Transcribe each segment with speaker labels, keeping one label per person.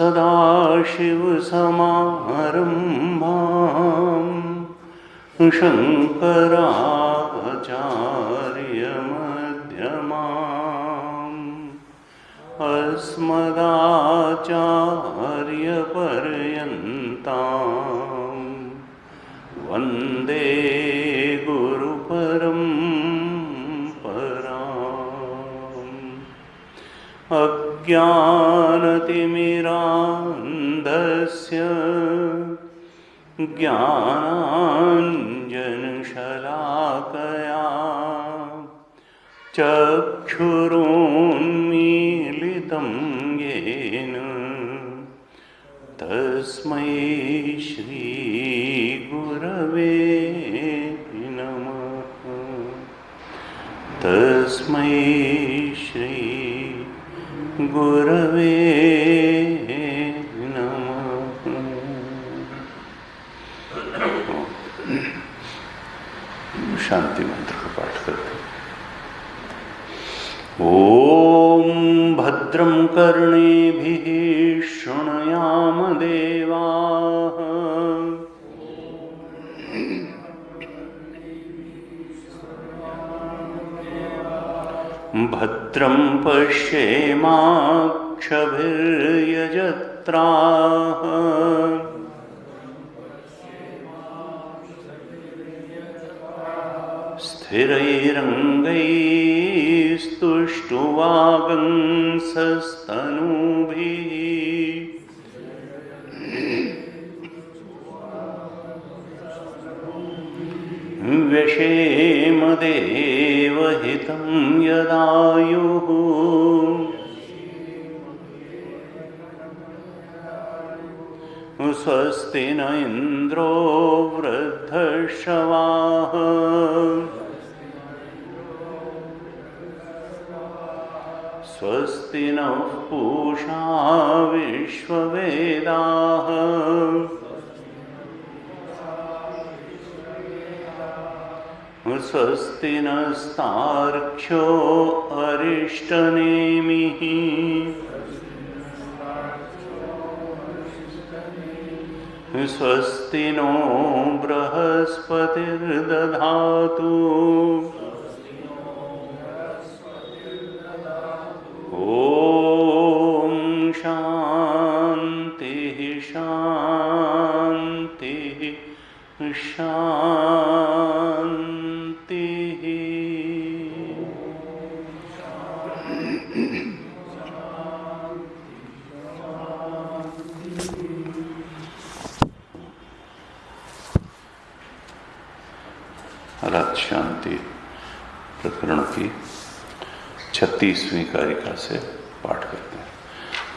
Speaker 1: सदाशिवसमारम्भां शङ्कराचार्यमध्यमाम् अस्मदाचार्यपर्यन्तां वन्दे गुरुपरम्पराम्। अज्ञानतिमिरान्धस्य ज्ञानाञ्जनशलाकया चक्षुरुन्मीलितं येन तस्मै श्रीगुरवे नमः। तस्मै श्रीगुरवे शांति मंत्र का पाठ करते हैं। ओम भद्रं कर्णेभिः शृणुयाम देवाः। भद्रं पश्येमाक्षभिर्यजत्राः। स्थिरैरङ्गैस्तुष्टुवागंसस्तनूभिः व्यशेम देवहितं यदायुः। स्वस्ति न इन्द्रो वृद्धश्रवाः। स्वस्ति नः पूषा विश्ववेदाः स्वस्ति नस्तार्क्ष्यो अरिष्टनेमिः स्वस्ति नो बृहस्पतिर्दधातु ॐ शान्तिः शान्तिः शान्तिः। रात शांति प्रकरण की 36वीं कारिका से पाठ करते हैं।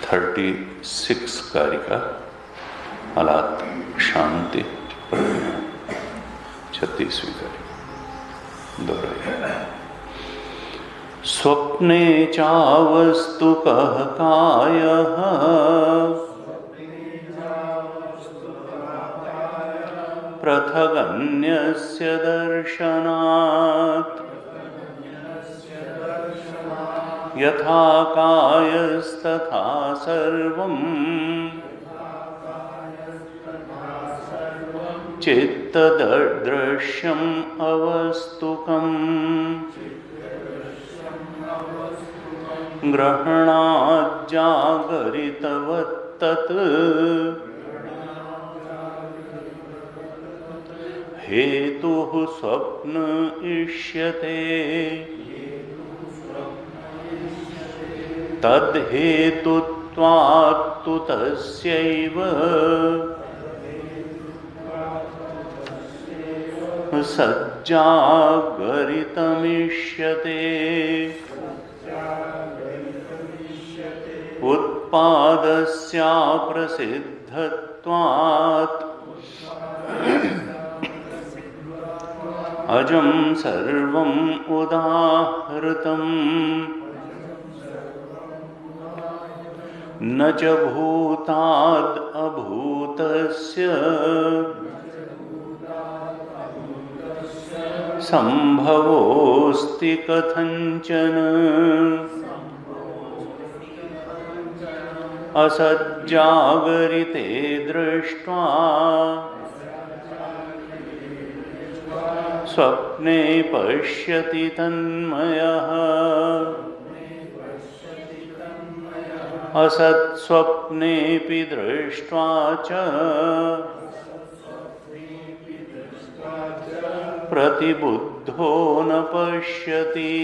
Speaker 1: 36 कारिका अलात शांति 36वीं कारिका दोहराइए। स्वप्ने चावस्तु कः कायः पृथगन्यस्य दर्शनात् यथा कायस्तथा सर्वं चित्तदृश्यम् अवस्तुकम् ग्रहणात् जागरितवत् तत् हेतुः स्वप्न इष्यते तद्हेतुत्वात्तु तस्यैव सज्जागरितमिष्यते उत्पादस्याप्रसिद्धत्वात् अजं सर्वम् उदाहृतम् न च भूताद् अभूतस्य सम्भवोऽस्ति कथञ्चन असज्जागरिते दृष्ट्वा स्वप्ने पश्यति तन्मयः असत्स्वप्नेऽपि दृष्ट्वा च प्रतिबुद्धो न पश्यति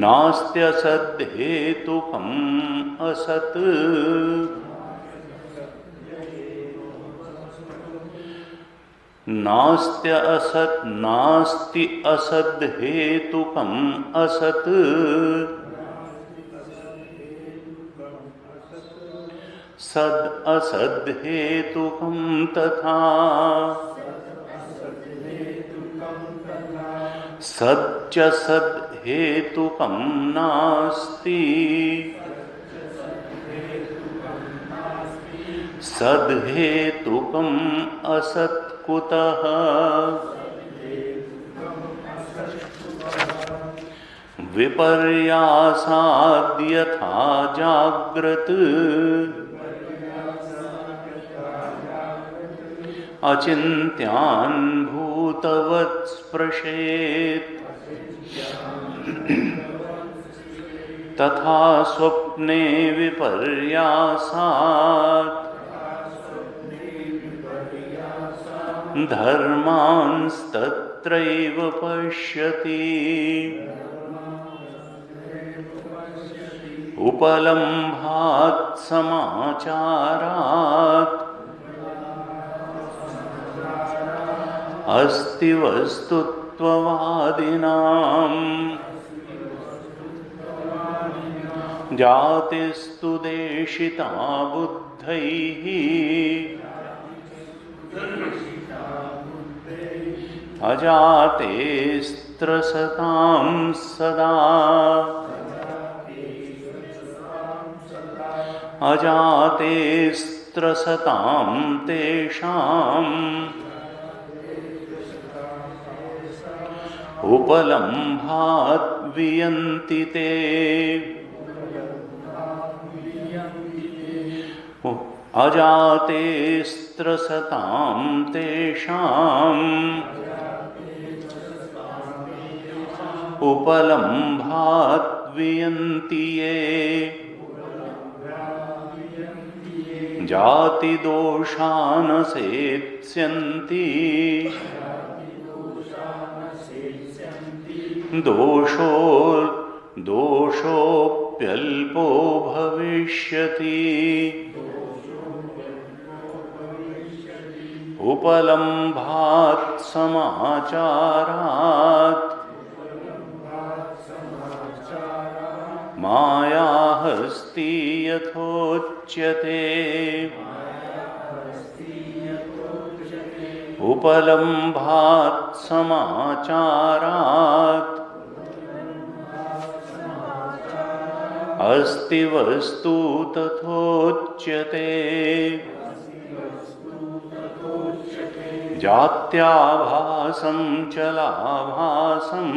Speaker 1: नास्त्यसद्धेतुकम् असत् नास्ति असद्धेतुकम् असत् सद् असद्धेतुकम् तथा सच्च सद्धेतुकम् नास्ति सद्धेतुकम् असत् कुतः विपर्यासाद्यथा जाग्रत् अचिन्त्यान् भूतवत् स्पृशेत् तथा स्वप्ने विपर्यासात् धर्मांस्तत्रैव पश्यति उपलम्भात् समाचारात् अस्ति वस्तुत्ववादिनाम् जातिस्तु देशिता बुद्धैः अजातेस्तु त्रसतां सदा अजाते त्रसतां तेषाम् उपलम्भात् वियन्ति ते अजाते त्रसतां तेषाम् उपलम्भात् वियन्ति ये जातिदोषानसेत्स्यन्ति दोषोऽप्यल्पो भविष्यति उपलम्भात् समाचारात् मायाहस्ति यथोच्यते उपलम्भात् समाचारात् अस्ति वस्तु तथोच्यते जात्याभासं चलाभासं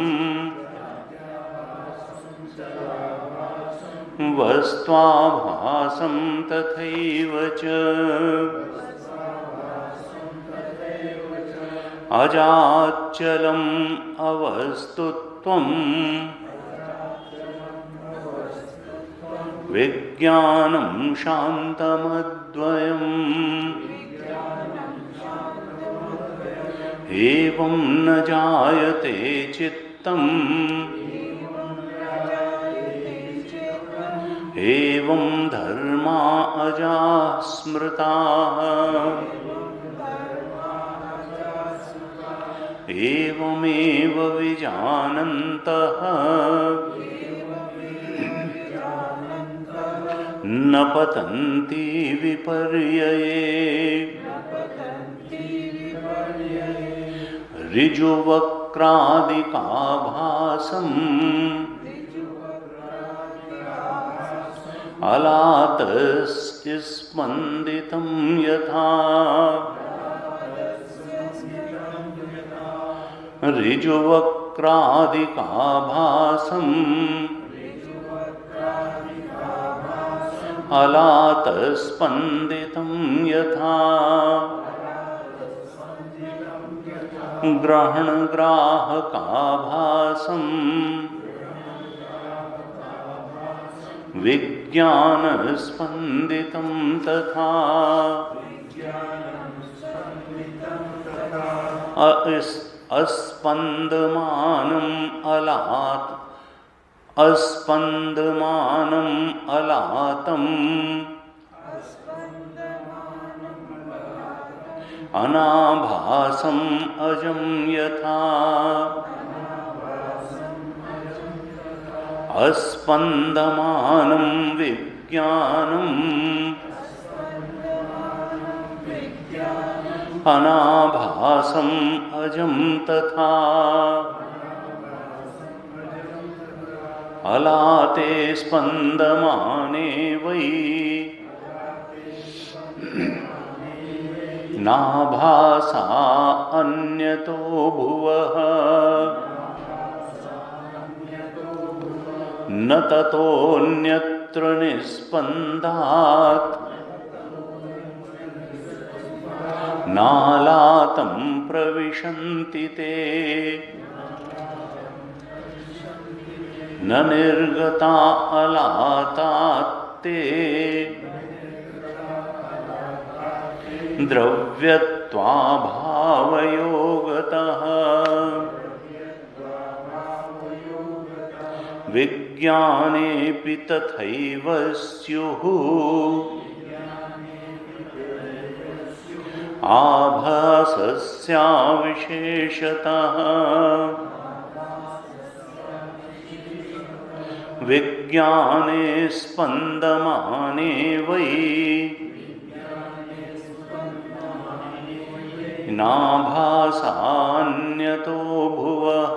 Speaker 1: वस्त्वाभासं तथैव च अजाच्चलम् अवस्तुत्वं विज्ञानं शान्तमद्वयम् एवं न जायते चित्तम् एवं धर्मा अजाः स्मृताः एवमेव विजानन्तः न पतन्ति विपर्यये ऋजुवक्रादिकाभासम् अलातस्य स्पन्दितं यथा ऋजुवक्रादिकाभासम् अलातस्पन्दितं यथा ग्रहणग्राहकाभासम् विज्ञानस्पन्दितं तथा अस्पन्दमानम् अलातम् अनाभासम् अजं यथा अस्पन्दमानं विज्ञानम् अनाभासम् अजं तथा अलाते स्पन्दमाने वै नाभासा अन्यतो भुवः न ततोऽन्यत्र निस्पन्दात् नालातं प्रविशन्ति ते न निर्गता अलातात्ते द्रव्यत्वाभावयोगतः विज्ञानेऽपि तथैव स्युः आभासस्याविशेषतः विज्ञाने स्पन्दमाने वै नाभासान्यतो भुवः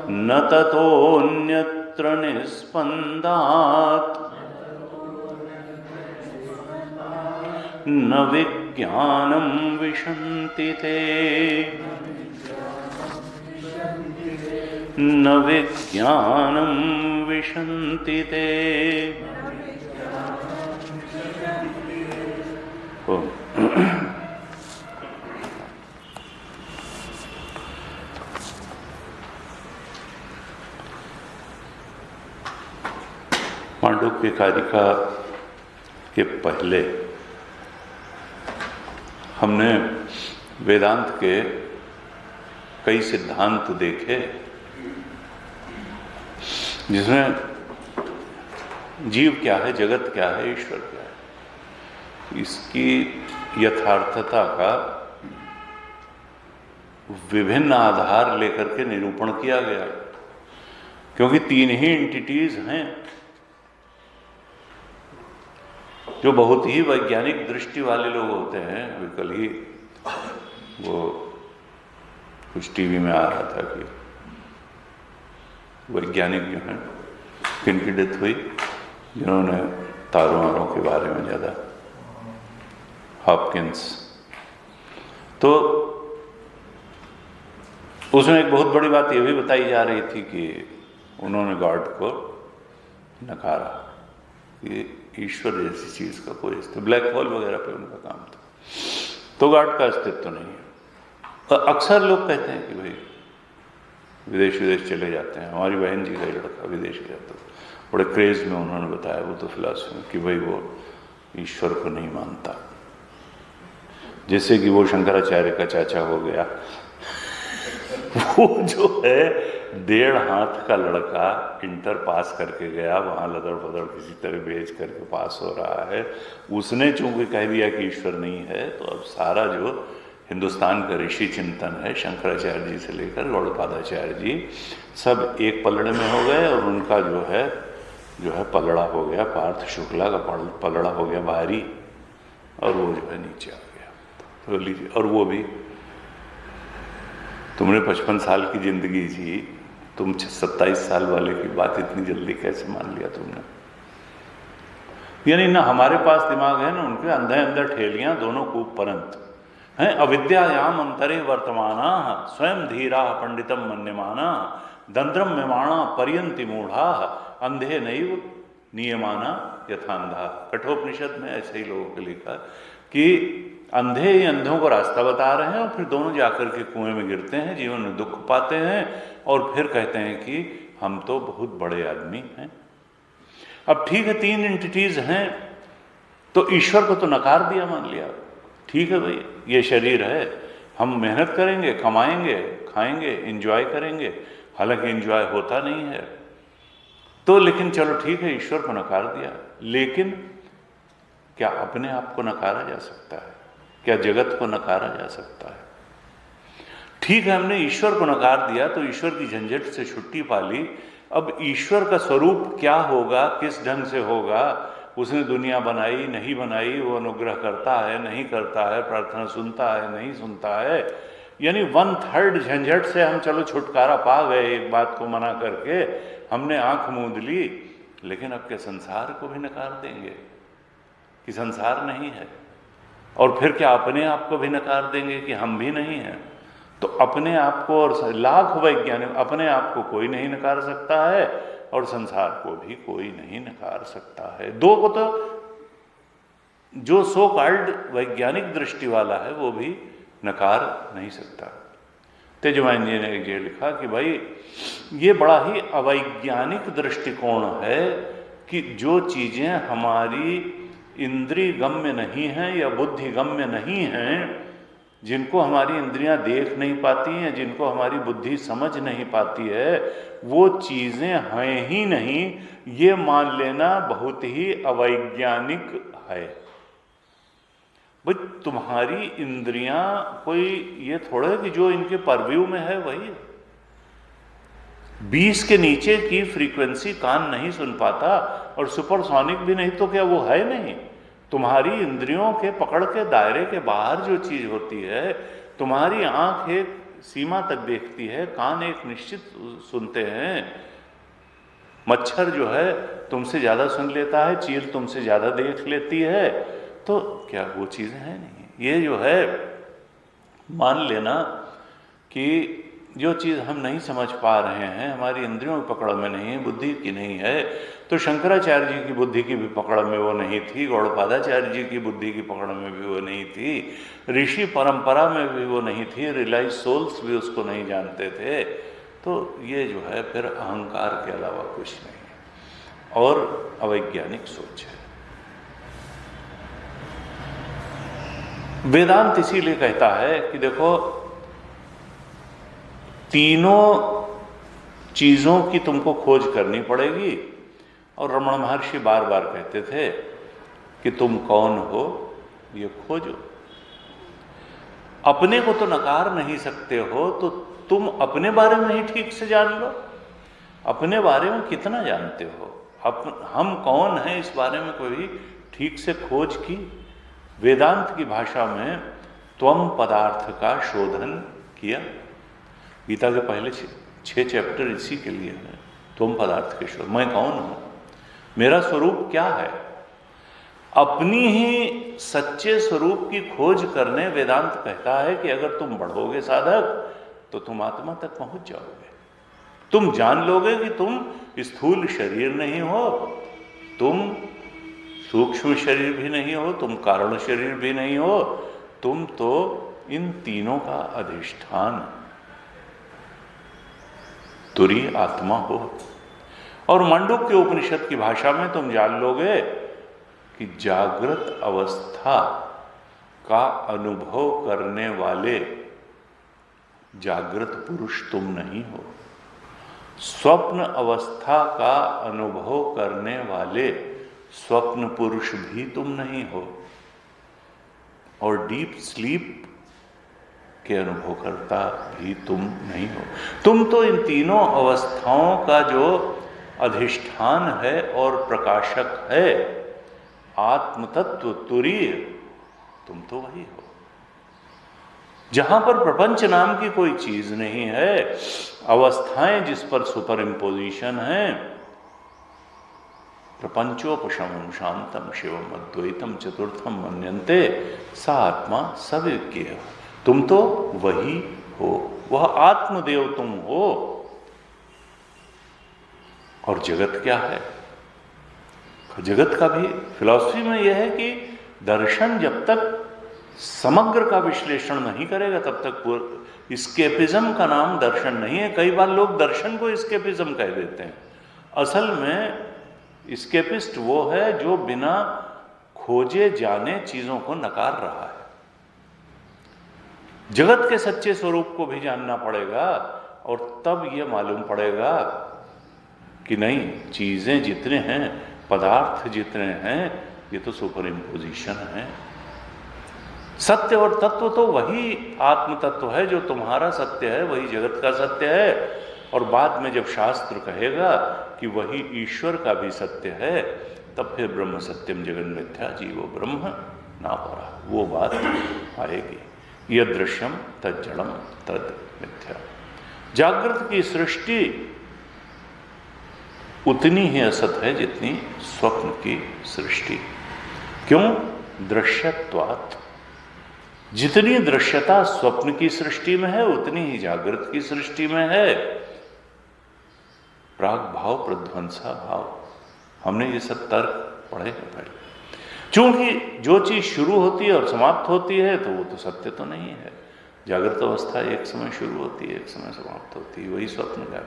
Speaker 1: न ततोऽन्यत्र निस्पन्दात् न विज्ञानं विशन्ति ते न विज्ञानं विशन्ति ते। मांडुक्य कारिका के पहले हमने वेदांत के कई सिद्धांत देखे जिसमें जीव क्या है, जगत क्या है, ईश्वर क्या है, इसकी यथार्थता का विभिन्न आधार लेकर के निरूपण किया गया, क्योंकि तीन ही एंटिटीज हैं जो बहुत ही वैज्ञानिक दृष्टि वाले लोग होते हैं। अभी कल ही वो कुछ टीवी में आ रहा था कि वैज्ञानिक जो हैं किनकी डेथ हुई, जिन्होंने तारों वारों के बारे में ज़्यादा, हॉपकिंस। तो उसमें एक बहुत बड़ी बात यह भी बताई जा रही थी कि उन्होंने गॉड को नकारा कि ईश्वर जैसी चीज का कोई अस्तित्व, ब्लैक होल वगैरह पे उनका काम था, तो गॉड का अस्तित्व तो नहीं है। और अक्सर लोग कहते हैं कि भाई विदेश चले जाते हैं। हमारी बहन जी का लड़का विदेश गया तो बड़े क्रेज में उन्होंने बताया, वो तो फिलॉसफी में, कि भाई वो ईश्वर को नहीं मानता, जैसे कि वो शंकराचार्य का चाचा हो गया। वो जो है 1.5 हाथ का लड़का इंटर पास करके गया, वहां लदड़ फदड़ किसी तरह भेज करके पास हो रहा है, उसने चूंकि कह दिया कि ईश्वर नहीं है, तो अब सारा जो हिंदुस्तान का ऋषि चिंतन है, शंकराचार्य जी से लेकर गौड़पादाचार्य जी, सब एक पलड़े में हो गए, और उनका जो है पलड़ा हो गया, पार्थ शुक्ला का पलड़ा हो गया भारी, और वो जो है नीचे आ गया। तो लीजिए, और वो भी तुमने 55 साल की जिंदगी जी, तुम 27 साल वाले की बात इतनी जल्दी कैसे मान लिया तुमने? यानी ना हमारे पास दिमाग है ना उनके, अंधे अंदर ठेलियां दोनों कूप परंत हैं। अविद्यायाम अंतरे वर्तमाना स्वयं धीरा पंडितम मन्यमाना दंद्रम मेमाणा पर्यंति मूढ़ा अंधे नैव नियमाना यथांधा। कठोपनिषद में ऐसे ही लोगों को लिखा कि अंधे ही अंधों को रास्ता बता रहे हैं, और फिर दोनों जाकर के कुएं में गिरते हैं, जीवन में दुख पाते हैं, और फिर कहते हैं कि हम तो बहुत बड़े आदमी हैं। अब ठीक है, 3 एंटिटीज हैं, तो ईश्वर को तो नकार दिया, मान लिया, ठीक है भाई ये शरीर है, हम मेहनत करेंगे, कमाएंगे, खाएंगे, एंजॉय करेंगे, हालांकि एंजॉय होता नहीं है, तो लेकिन चलो ठीक है, ईश्वर को नकार दिया। लेकिन क्या अपने आप को नकारा जा सकता है? क्या जगत को नकारा जा सकता है? ठीक है, हमने ईश्वर को नकार दिया तो ईश्वर की झंझट से छुट्टी पा ली। अब ईश्वर का स्वरूप क्या होगा, किस ढंग से होगा, उसने दुनिया बनाई नहीं बनाई, वो अनुग्रह करता है नहीं करता है, प्रार्थना सुनता है नहीं सुनता है, यानी 1/3 झंझट से हम चलो छुटकारा पा गए, एक बात को मना करके हमने आंख मूंद ली। लेकिन अब के संसार को भी नकार देंगे कि संसार नहीं है, और फिर क्या अपने आप को भी नकार देंगे कि हम भी नहीं हैं? तो अपने आप को, और लाख वैज्ञानिक, अपने आप को कोई नहीं नकार सकता है, और संसार को भी कोई नहीं नकार सकता है। दो को तो जो सो कॉल्ड वैज्ञानिक दृष्टि वाला है वो भी नकार नहीं सकता। तेजवान जी ने ये लिखा कि भाई ये बड़ा ही अवैज्ञानिक दृष्टिकोण है कि जो चीजें हमारी इंद्रिय गम्य नहीं हैं या बुद्धि गम्य नहीं हैं, जिनको हमारी इंद्रियां देख नहीं पाती हैं, जिनको हमारी बुद्धि समझ नहीं पाती है, वो चीजें हैं ही नहीं, ये मान लेना बहुत ही अवैज्ञानिक है। भाई तुम्हारी इंद्रियां कोई ये थोड़ा है कि जो इनके परव्यू में है वही 20 के नीचे की फ्रीक्वेंसी कान नहीं सुन पाता, और सुपरसोनिक भी नहीं, तो क्या वो है नहीं? तुम्हारी इंद्रियों के पकड़ के दायरे के बाहर जो चीज होती है, तुम्हारी आंख एक सीमा तक देखती है, कान एक निश्चित सुनते हैं। मच्छर जो है तुमसे ज़्यादा सुन लेता है, चील तुमसे ज़्यादा देख लेती है, तो क्या वो चीज़ें हैं नहीं। ये जो है मान लेना कि जो चीज़ हम नहीं समझ पा रहे हैं, हमारी इंद्रियों की पकड़ में नहीं है, बुद्धि की नहीं है, तो शंकराचार्य जी की बुद्धि की भी पकड़ में वो नहीं थी, गौड़पादाचार्य जी की बुद्धि की पकड़ में भी वो नहीं थी, ऋषि परंपरा में भी वो नहीं थी, रियलाइज सोल्स भी उसको नहीं जानते थे। तो ये जो है फिर अहंकार के अलावा कुछ नहीं है और अवैज्ञानिक सोच है। वेदांत इसीलिए कहता है कि देखो, तीनों चीजों की तुमको खोज करनी पड़ेगी। और रमण महर्षि बार बार कहते थे कि तुम कौन हो ये खोजो। अपने को तो नकार नहीं सकते हो, तो तुम अपने बारे में ही ठीक से जान लो। अपने बारे में कितना जानते हो? हम कौन हैं इस बारे में कोई ठीक से खोज की? वेदांत की भाषा में त्वम पदार्थ का शोधन किया। गीता के पहले 6 चैप्टर इसी के लिए है, त्वम पदार्थ के शोध। मैं कौन हूं, मेरा स्वरूप क्या है, अपनी ही सच्चे स्वरूप की खोज करने वेदांत कहता है कि अगर तुम बढ़ोगे साधक तो तुम आत्मा तक पहुंच जाओगे। तुम जान लोगे कि तुम स्थूल शरीर नहीं हो, तुम सूक्ष्म शरीर भी नहीं हो, तुम कारण शरीर भी नहीं हो, तुम तो इन तीनों का अधिष्ठान तुरी आत्मा हो। और मांडुक्य उपनिषद की भाषा में तुम जान लोगे कि जागृत अवस्था का अनुभव करने वाले जागृत पुरुष तुम नहीं हो, स्वप्न अवस्था का अनुभव करने वाले स्वप्न पुरुष भी तुम नहीं हो, और डीप स्लीप के अनुभव करता भी तुम नहीं हो। तुम तो इन तीनों अवस्थाओं का जो अधिष्ठान है और प्रकाशक है, आत्मतत्व तुरीय, तुम तो वही हो। जहां पर प्रपंच नाम की कोई चीज नहीं है, अवस्थाएं जिस पर सुपर इम्पोजिशन है, प्रपंचोपशमम शांतम शिवम अद्वैतम चतुर्थम मन्यन्ते सा आत्मा सविज्ञेय। तुम तो वही हो, वह आत्मदेव तुम हो। और जगत क्या है? जगत का भी फिलॉसफी में यह है कि दर्शन जब तक समग्र का विश्लेषण नहीं करेगा तब तक इस्केपिज्म का नाम दर्शन नहीं है। कई बार लोग दर्शन को इस्केपिज्म कह देते हैं। असल में इस्केपिस्ट वो है जो बिना खोजे जाने चीजों को नकार रहा है। जगत के सच्चे स्वरूप को भी जानना पड़ेगा और तब यह मालूम पड़ेगा कि नहीं, चीजें जितने हैं, पदार्थ जितने हैं, ये तो सुपर इम्पोजिशन है। सत्य और तत्व तो वही आत्म तत्व है, जो तुम्हारा सत्य है वही जगत का सत्य है। और बाद में जब शास्त्र कहेगा कि वही ईश्वर का भी सत्य है, तब फिर ब्रह्म सत्यम जगन मिथ्या जीवो ब्रह्म ना परा, वो बात आएगी। यह दृश्यम तज्जड़म तद मिथ्या। जागृत की सृष्टि उतनी ही असत है जितनी स्वप्न की सृष्टि। क्यों? दृश्यत्वात्। जितनी दृश्यता स्वप्न की सृष्टि में है उतनी ही जागृत की सृष्टि में है। प्राग भाव प्रध्वंसा भाव, हमने ये सब तर्क पढ़े हैं पहले। चूंकि जो चीज शुरू होती है और समाप्त होती है तो वो तो सत्य तो नहीं है। जागृत अवस्था एक समय शुरू होती है, एक समय समाप्त होती है, वही स्वप्न का।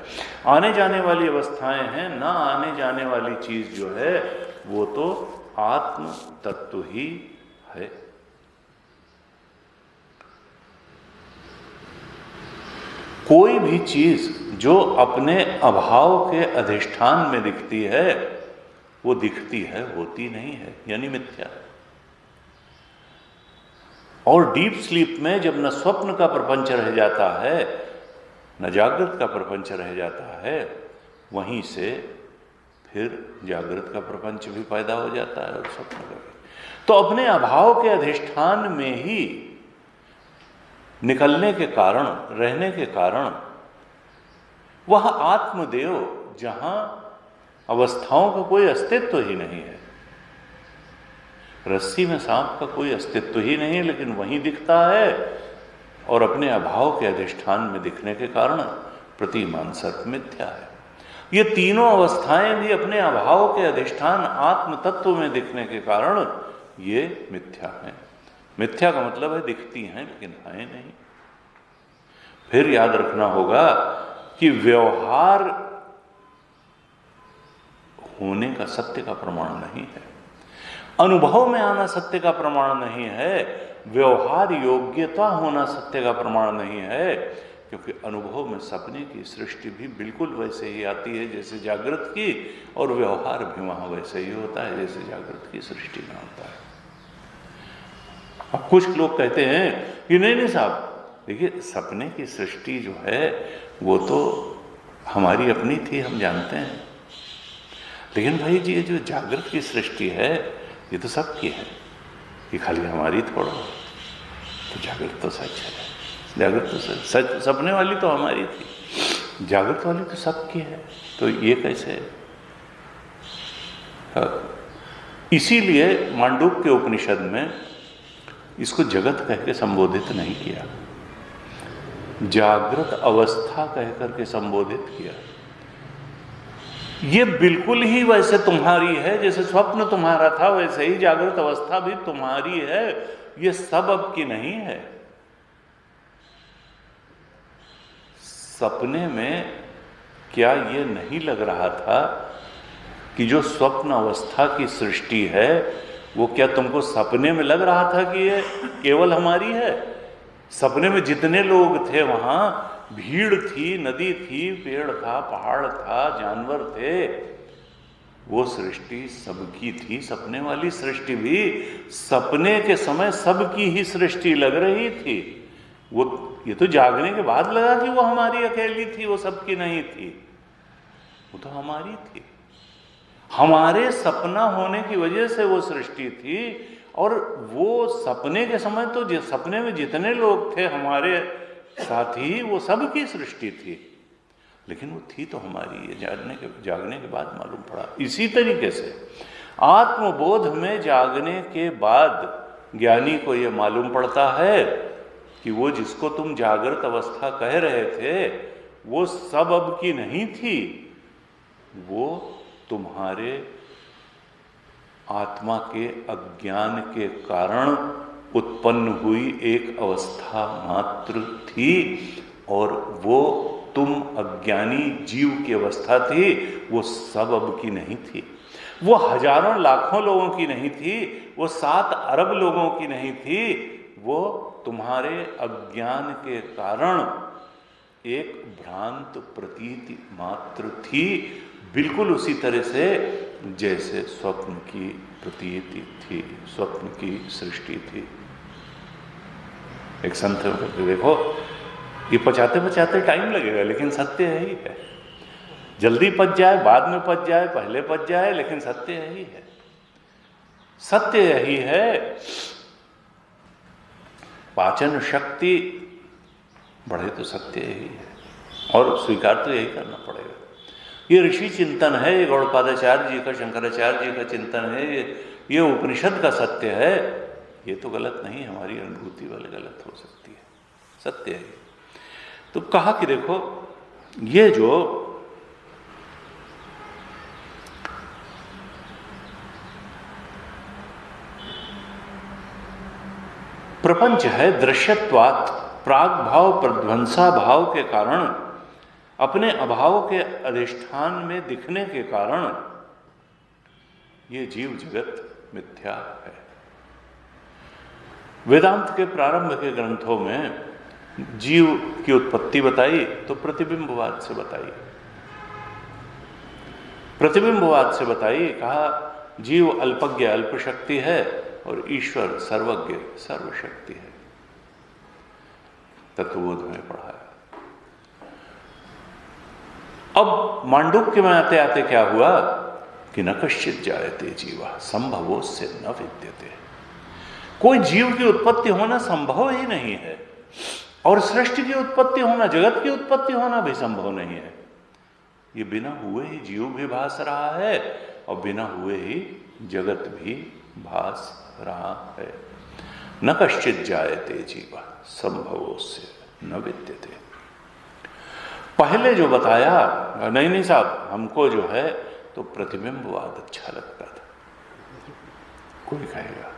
Speaker 1: आने जाने वाली अवस्थाएं हैं, ना आने जाने वाली चीज जो है वो तो आत्म तत्व ही है। कोई भी चीज जो अपने अभाव के अधिष्ठान में दिखती है वो दिखती है, होती नहीं है, यानी मिथ्या है। और डीप स्लीप में जब न स्वप्न का प्रपंच रह जाता है न जागृत का प्रपंच रह जाता है, वहीं से फिर जागृत का प्रपंच भी पैदा हो जाता है और स्वप्न का भी। तो अपने अभाव के अधिष्ठान में ही निकलने के कारण, रहने के कारण, वह आत्मदेव जहां अवस्थाओं का कोई अस्तित्व ही नहीं है। रस्सी में सांप का कोई अस्तित्व ही नहीं है, लेकिन वहीं दिखता है और अपने अभाव के अधिष्ठान में दिखने के कारण प्रतिमान सर्प मिथ्या है। ये तीनों अवस्थाएं भी अपने अभाव के अधिष्ठान आत्म तत्व में दिखने के कारण ये मिथ्या है। मिथ्या का मतलब है दिखती हैं लेकिन है नहीं। फिर याद रखना होगा कि व्यवहार होने का सत्य का प्रमाण नहीं है, अनुभव में आना सत्य का प्रमाण नहीं है, व्यवहार योग्यता होना सत्य का प्रमाण नहीं है, क्योंकि अनुभव में सपने की सृष्टि भी बिल्कुल वैसे ही आती है जैसे जागृत की, और व्यवहार भी वहां वैसे ही होता है जैसे जागृत की सृष्टि में होता है। अब कुछ लोग कहते हैं कि नहीं साहब, देखिए सपने की सृष्टि जो है वो तो हमारी अपनी थी, हम जानते हैं, लेकिन भाई जी ये जो जागृत की सृष्टि है ये तो सबकी है, ये खाली हमारी थोड़ा। तो जागृत तो सच है, जागृत तो सच, सपने वाली तो हमारी थी, जागृत वाली तो सबकी है, तो ये कैसे है? इसीलिए मांडूक्य के उपनिषद में इसको जगत कह के संबोधित नहीं किया, जागृत अवस्था कह करके संबोधित किया। ये बिल्कुल ही वैसे तुम्हारी है जैसे स्वप्न तुम्हारा था, वैसे ही जागृत अवस्था भी तुम्हारी है, ये सब अब की नहीं है। सपने में क्या ये नहीं लग रहा था कि जो स्वप्न अवस्था की सृष्टि है वो क्या तुमको सपने में लग रहा था कि ये केवल हमारी है? सपने में जितने लोग थे वहां भीड़ थी, नदी थी, पेड़ था, पहाड़ था, जानवर थे, वो सृष्टि सबकी थी। सपने वाली सृष्टि भी सपने के समय सबकी ही सृष्टि लग रही थी। वो ये तो जागने के बाद लगा कि वो हमारी अकेली थी, वो सबकी नहीं थी, वो तो हमारी थी। हमारे सपना होने की वजह से वो सृष्टि थी, और वो सपने के समय तो सपने में जितने लोग थे हमारे साथी, वो सबकी सृष्टि थी, लेकिन वो थी तो हमारी, ये जागने के बाद मालूम पड़ा। इसी तरीके से आत्मबोध में जागने के बाद ज्ञानी को ये मालूम पड़ता है कि वो जिसको तुम जागृत अवस्था कह रहे थे वो सब अब की नहीं थी, वो तुम्हारे आत्मा के अज्ञान के कारण उत्पन्न हुई एक अवस्था मात्र थी, और वो तुम अज्ञानी जीव की अवस्था थी, वो सब अब की नहीं थी। वो हजारों लाखों लोगों की नहीं थी, वो 7 अरब लोगों की नहीं थी, वो तुम्हारे अज्ञान के कारण एक भ्रांत प्रतीति मात्र थी, बिल्कुल उसी तरह से जैसे स्वप्न की प्रतीति थी, स्वप्न की सृष्टि थी। एक संत देखो, ये पचाते पचाते टाइम लगेगा, लेकिन सत्य यही है। जल्दी पच जाए, बाद में पच जाए, पहले पच जाए, लेकिन सत्य यही है। सत्य यही है, पाचन शक्ति बढ़े तो सत्य यही है, और स्वीकार तो यही करना पड़ेगा। ये ऋषि चिंतन है, ये गौड़पादाचार्य जी का, शंकराचार्य जी का चिंतन है, ये उपनिषद का सत्य है। ये तो गलत नहीं, हमारी अनुभूति वाले गलत हो सकती है, सत्य है। तो कहा कि देखो, ये जो प्रपंच है, दृश्यत्वात् प्राग भाव प्रध्वंसा भाव के कारण, अपने अभाव के अधिष्ठान में दिखने के कारण ये जीव जगत मिथ्या है। वेदांत के प्रारंभ के ग्रंथों में जीव की उत्पत्ति बताई तो प्रतिबिंबवाद से बताई, प्रतिबिंबवाद से बताई, कहा जीव अल्पज्ञ अल्प शक्ति है और ईश्वर सर्वज्ञ सर्वशक्ति है। तत्वबोध में पढ़ाया। अब मांडूक्य में आते आते क्या हुआ कि न कश्चित जायते जीवा संभवो से न विद्यते। कोई जीव की उत्पत्ति होना संभव ही नहीं है। और सृष्टि की उत्पत्ति होना, जगत की उत्पत्ति होना भी संभव नहीं है। ये बिना हुए ही जीव भी भास रहा है और बिना हुए ही जगत भी भास रहा है। न कश्चित जायते जीव संभवोस्य न विद्यते। पहले जो बताया, नहीं साहब हमको जो है तो प्रतिबिंबवाद अच्छा लगता था, कोई कहेगा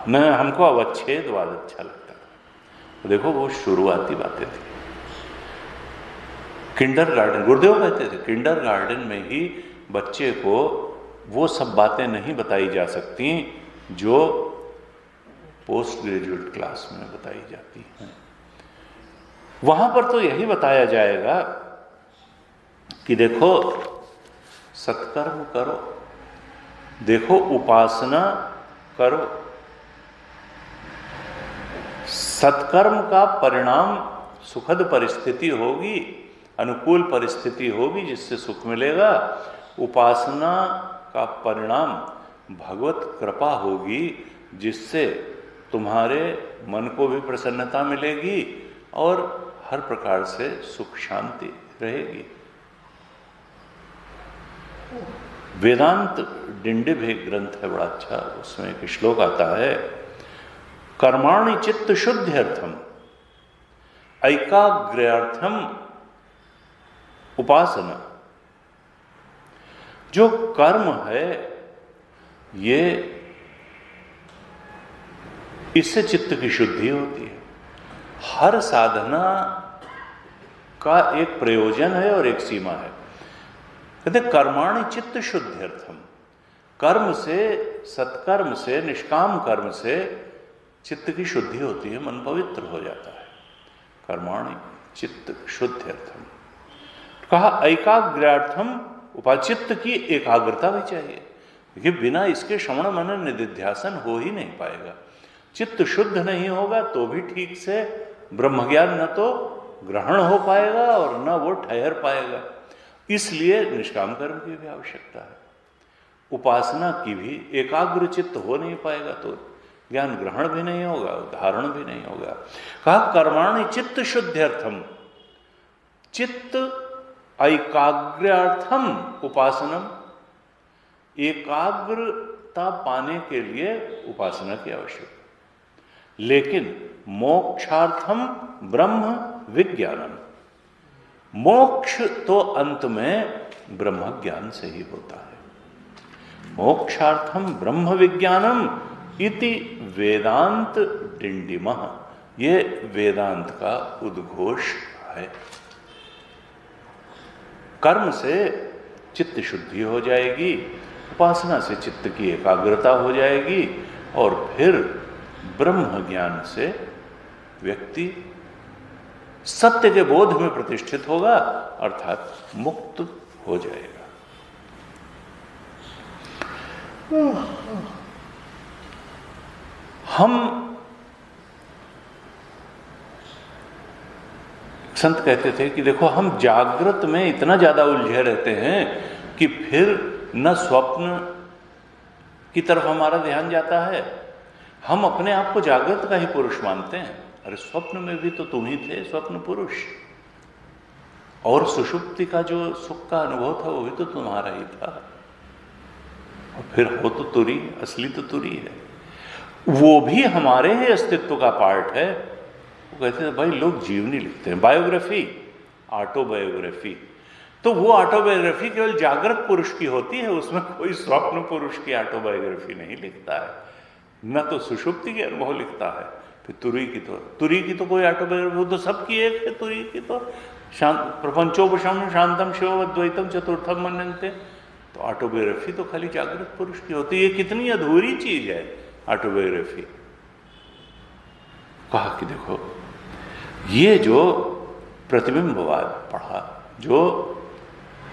Speaker 1: न हमको अवच्छेदवाद अच्छा लगता था। तो देखो वो शुरुआती बातें थी। किंडरगार्टन, गुरुदेव कहते थे किंडरगार्टन में ही बच्चे को वो सब बातें नहीं बताई जा सकती जो पोस्ट ग्रेजुएट क्लास में बताई जाती हैं। वहां पर तो यही बताया जाएगा कि देखो सत्कर्म करो, देखो उपासना करो, सत्कर्म का परिणाम सुखद परिस्थिति होगी, अनुकूल परिस्थिति होगी जिससे सुख मिलेगा। उपासना का परिणाम भगवत कृपा होगी जिससे तुम्हारे मन को भी प्रसन्नता मिलेगी और हर प्रकार से सुख शांति रहेगी। वेदांत डिंडिभ एक ग्रंथ है बड़ा अच्छा, उसमें एक श्लोक आता है, कर्माणि चित्त शुद्ध्यर्थम ऐकाग्र्यार्थम उपासना। जो कर्म है ये इससे चित्त की शुद्धि होती है। हर साधना का एक प्रयोजन है और एक सीमा है। कहते कर्माणि चित्त शुद्ध्यर्थम, कर्म से, सत्कर्म से, निष्काम कर्म से चित्त की शुद्धि होती है, मन पवित्र हो जाता है। कर्माणि चित्त शुद्ध्यर्थम। कहा ऐकाग्र्यार्थम उपाचित्त की एकाग्रता भी चाहिए, क्योंकि बिना इसके श्रवण मनन निधिध्यासन हो ही नहीं पाएगा। चित्त शुद्ध नहीं होगा तो भी ठीक से ब्रह्मज्ञान न तो ग्रहण हो पाएगा और न वो ठहर पाएगा। इसलिए निष्काम कर्म की भी आवश्यकता है, उपासना की भी। एकाग्र चित्त हो नहीं पाएगा तो ज्ञान ग्रहण भी नहीं होगा, धारण भी नहीं होगा। कहा कर्माणि चित्त शुद्ध्यर्थम, चित्त ऐकाग्र्यार्थम उपासनम। एकाग्रता पाने के लिए उपासना की आवश्यकता, लेकिन मोक्षार्थम ब्रह्म विज्ञानम। मोक्ष तो अंत में ब्रह्म ज्ञान से ही होता है। मोक्षार्थम ब्रह्म विज्ञानम इति वेदांत डिंडिमः, ये वेदांत का उद्घोष है। कर्म से चित्त शुद्धि हो जाएगी, उपासना से चित्त की एकाग्रता हो जाएगी और फिर ब्रह्म ज्ञान से व्यक्ति सत्य के बोध में प्रतिष्ठित होगा, अर्थात मुक्त हो जाएगा। हम संत कहते थे कि देखो हम जागृत में इतना ज्यादा उलझे रहते हैं कि फिर न स्वप्न की तरफ हमारा ध्यान जाता है। हम अपने आप को जागृत का ही पुरुष मानते हैं। अरे स्वप्न में भी तो तुम ही थे स्वप्न पुरुष, और सुषुप्ति का जो सुख का अनुभव था वो भी तो तुम्हारा ही था। और फिर हो तो तुरी, असली तो तुरी है, वो भी हमारे ही अस्तित्व का पार्ट है। वो कहते थे भाई लोग जीवनी लिखते हैं, बायोग्राफी, ऑटोबायोग्राफी, तो वो ऑटोबायोग्राफी केवल जागृत पुरुष की होती है, उसमें कोई स्वप्न पुरुष की ऑटोबायोग्राफी नहीं लिखता है, न तो सुषुप्ति के अनुभव लिखता है। फिर तुरी की तो कोई ऑटोबायोग्राफी, वो तो सबकी एक है। तुरी की तो प्रपंचोपशम शांतम शिव अद्वैतम चतुर्थम मनन्ते, तो ऑटोबायोग्राफी तो खाली जागृत पुरुष की होती है। ये कितनी अधूरी चीज है ऑटोबायोग्राफी। कहा कि देखो ये जो प्रतिबिंबवाद पढ़ा, जो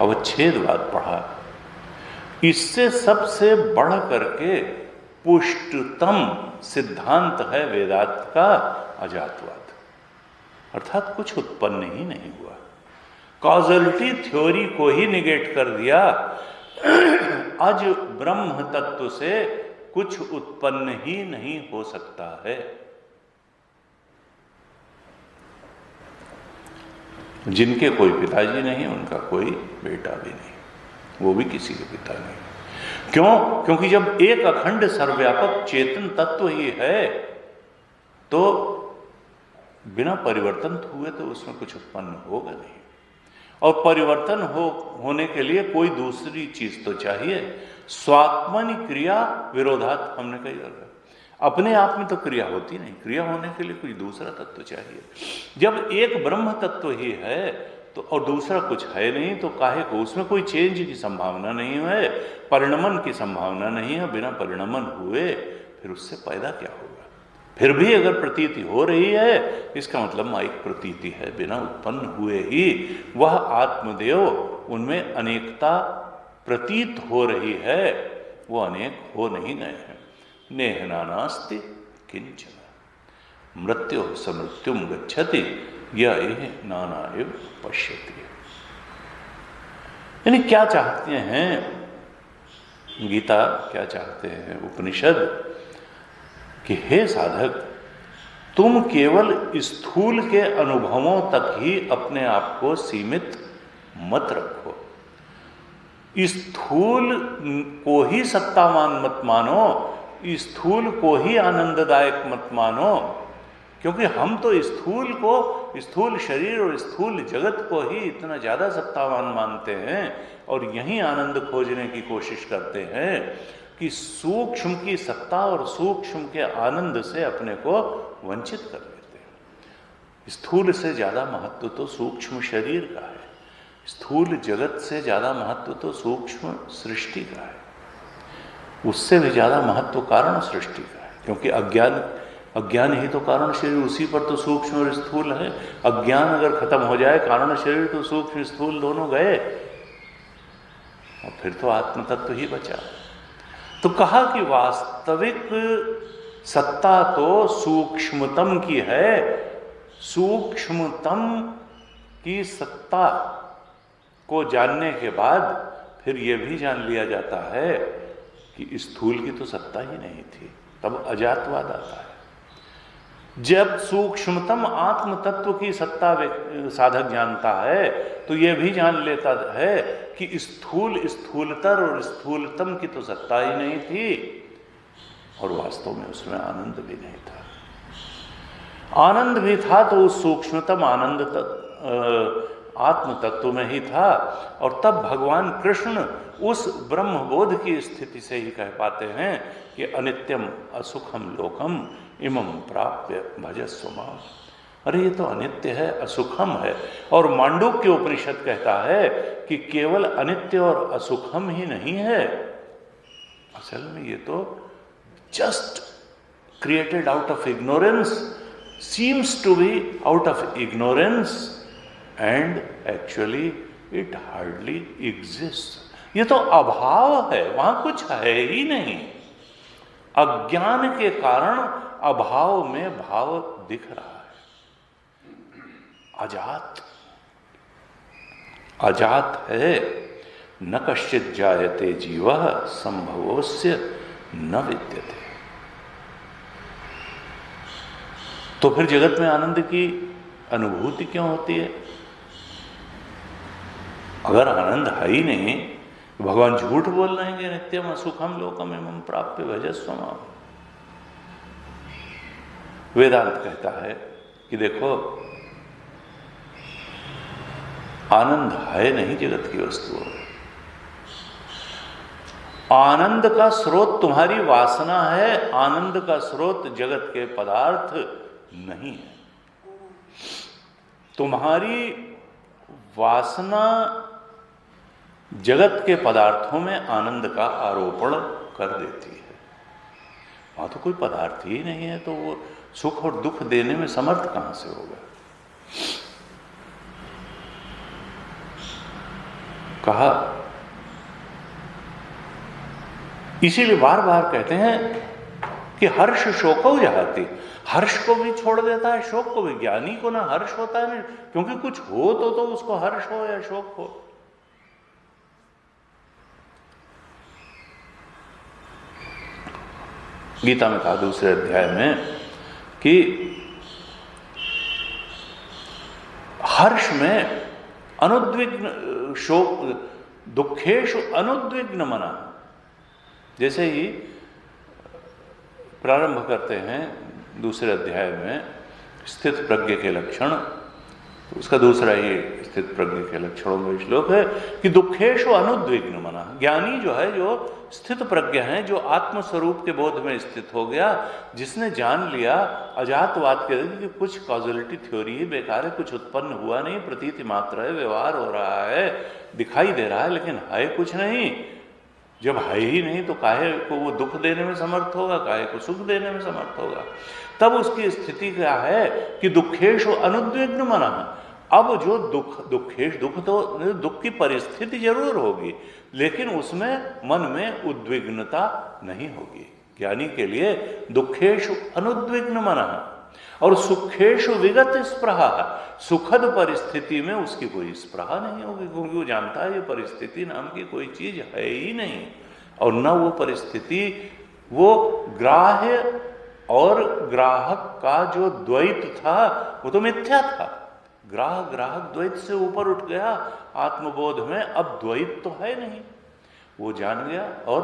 Speaker 1: अवच्छेदवाद पढ़ा, इससे सबसे बढ़ करके पुष्टतम सिद्धांत है वेदांत का अजातवाद, अर्थात कुछ उत्पन्न ही नहीं हुआ। कॉजलिटी थ्योरी को ही निगेट कर दिया। आज ब्रह्म तत्व से कुछ उत्पन्न ही नहीं हो सकता है। जिनके कोई पिताजी नहीं, उनका कोई बेटा भी नहीं, वो भी किसी के पिता नहीं। क्यों? क्योंकि जब एक अखंड सर्वव्यापक चेतन तत्व ही है तो बिना परिवर्तन हुए तो उसमें कुछ उत्पन्न होगा नहीं। और परिवर्तन होने के लिए कोई दूसरी चीज तो चाहिए। स्वात्मनि क्रिया विरोधात, हमने कही है, अपने आप में तो क्रिया होती नहीं, क्रिया होने के लिए कोई दूसरा तत्व चाहिए। जब एक ब्रह्म तत्व ही है तो और दूसरा कुछ है नहीं, तो काहे को? उसमें कोई चेंज की संभावना नहीं है, परिणमन की संभावना नहीं है। बिना परिणमन हुए फिर उससे पैदा क्या होगा? फिर भी अगर प्रतीति हो रही है, इसका मतलब माइक प्रतीति है, बिना उत्पन्न हुए ही वह आत्मदेव, उनमें अनेकता प्रतीत हो रही है, वो अनेक हो नहीं गए हैं। नेह नानास्ति किंचन मृत्यु समृत्युम गच्छति यह नाना एव पश्यति। यानी क्या चाहते हैं गीता, क्या चाहते हैं उपनिषद कि हे साधक, तुम केवल स्थूल के अनुभवों तक ही अपने आप को सीमित मत रखो, स्थूल को ही सत्तावान मत मानो, स्थूल को ही आनंददायक मत मानो। क्योंकि हम तो स्थूल को, स्थूल शरीर और स्थूल जगत को ही इतना ज्यादा सत्तावान मानते हैं और यही आनंद खोजने की कोशिश करते हैं कि सूक्ष्म की सत्ता और सूक्ष्म के आनंद से अपने को वंचित कर लेते हैं। स्थूल से ज्यादा महत्व तो सूक्ष्म शरीर का है, स्थूल जगत से ज्यादा महत्व तो सूक्ष्म सृष्टि का है, उससे भी ज्यादा महत्व कारण सृष्टि का है। क्योंकि अज्ञान ही तो कारण शरीर, उसी पर तो सूक्ष्म और स्थूल है। अज्ञान अगर खत्म हो जाए, कारण शरीर तो सूक्ष्म स्थूल दोनों गए और फिर तो आत्म तत्व ही बचा। तो कहा कि वास्तविक सत्ता तो सूक्ष्मतम की है, सूक्ष्मतम की सत्ता को जानने के बाद फिर यह भी जान लिया जाता है कि स्थूल की तो सत्ता ही नहीं थी, तब अजातवाद आता है। जब सूक्ष्मतम आत्म तत्व की सत्ता साधक जानता है तो यह भी जान लेता है कि स्थूल स्थूलतर और स्थूलतम की तो सत्ता ही नहीं थी और वास्तव में उसमें आनंद भी नहीं था। आनंद भी था तो उस सूक्ष्मतम आनंद आत्म तत्व में ही था। और तब भगवान कृष्ण उस ब्रह्मबोध की स्थिति से ही कह पाते हैं कि अनित्यम असुखम लोकम इमं प्राप्य भजस्व माम। अरे ये तो अनित्य है, असुखम है। और मांडूक्य उपनिषद कहता है कि केवल अनित्य और असुखम ही नहीं है, असल में ये तो just created out of ignorance, seems to be out of ignorance and actually it hardly exist. ये तो अभाव है, वहां कुछ है ही नहीं। अज्ञान के कारण अभाव में भाव दिख रहा है। अजात है। न कश्चित जायते जीवः संभवोस्य न विद्यते। तो फिर जगत में आनंद की अनुभूति क्यों होती है? अगर आनंद है ही नहीं, भगवान झूठ बोल रहे हैं कि नित्यम असुखम लोकम एवं प्राप्य भजस्व माम। वेदांत कहता है कि देखो, आनंद है नहीं जगत की वस्तुओं में। आनंद का स्रोत तुम्हारी वासना है, आनंद का स्रोत जगत के पदार्थ नहीं है। तुम्हारी वासना जगत के पदार्थों में आनंद का आरोपण कर देती है। वहां तो कोई पदार्थ ही नहीं है, तो वो सुख और दुख देने में समर्थ कहां से होगा? कहा, इसीलिए बार बार कहते हैं कि हर्ष शोको जहाती। हर्ष को भी छोड़ देता है, शोक को भी। ज्ञानी को ना हर्ष होता है, क्योंकि कुछ हो तो उसको हर्ष हो या शोक हो। गीता में कहा दूसरे अध्याय में कि हर्ष में अनुद्विग्न, शोक दुखेशु अनुद्विग्न मना। जैसे ही प्रारंभ करते हैं दूसरे अध्याय में स्थित प्रज्ञ के लक्षण, तो उसका दूसरा ही स्थित प्रज्ञ के लक्षणों में श्लोक है कि दुखेशु अनुद्विग्न मना। ज्ञानी जो है, जो स्थित प्रज्ञ है, जो आत्म स्वरूप के बोध में स्थित हो गया, जिसने जान लिया अजातवाद के कि कुछ कॉजलिटी थ्योरी ही बेकार है, कुछ उत्पन्न हुआ नहीं, प्रतीति मात्र है, व्यवहार हो रहा है, दिखाई दे रहा है, लेकिन है कुछ नहीं। जब है ही नहीं तो काहे को वो दुख देने में समर्थ होगा, काहे को सुख देने में समर्थ होगा। तब उसकी स्थिति क्या है कि दुखेशु अनुद्विग्न मना। अब जो दुख तो दुख की परिस्थिति जरूर होगी, लेकिन उसमें मन में उद्विग्नता नहीं होगी। ज्ञानी के लिए दुखेशु अनुद्विग्न मना और सुखेशु विगत स्पृहा। सुखद परिस्थिति में उसकी कोई स्पृहा नहीं होगी, क्योंकि वो जानता है ये परिस्थिति नाम की कोई चीज है ही नहीं, और न वो परिस्थिति, वो ग्राह्य और ग्राहक का जो द्वैत था वो तो मिथ्या था। ग्राहक द्वैत से ऊपर उठ गया आत्मबोध में, अब द्वैत तो है नहीं, वो जान गया। और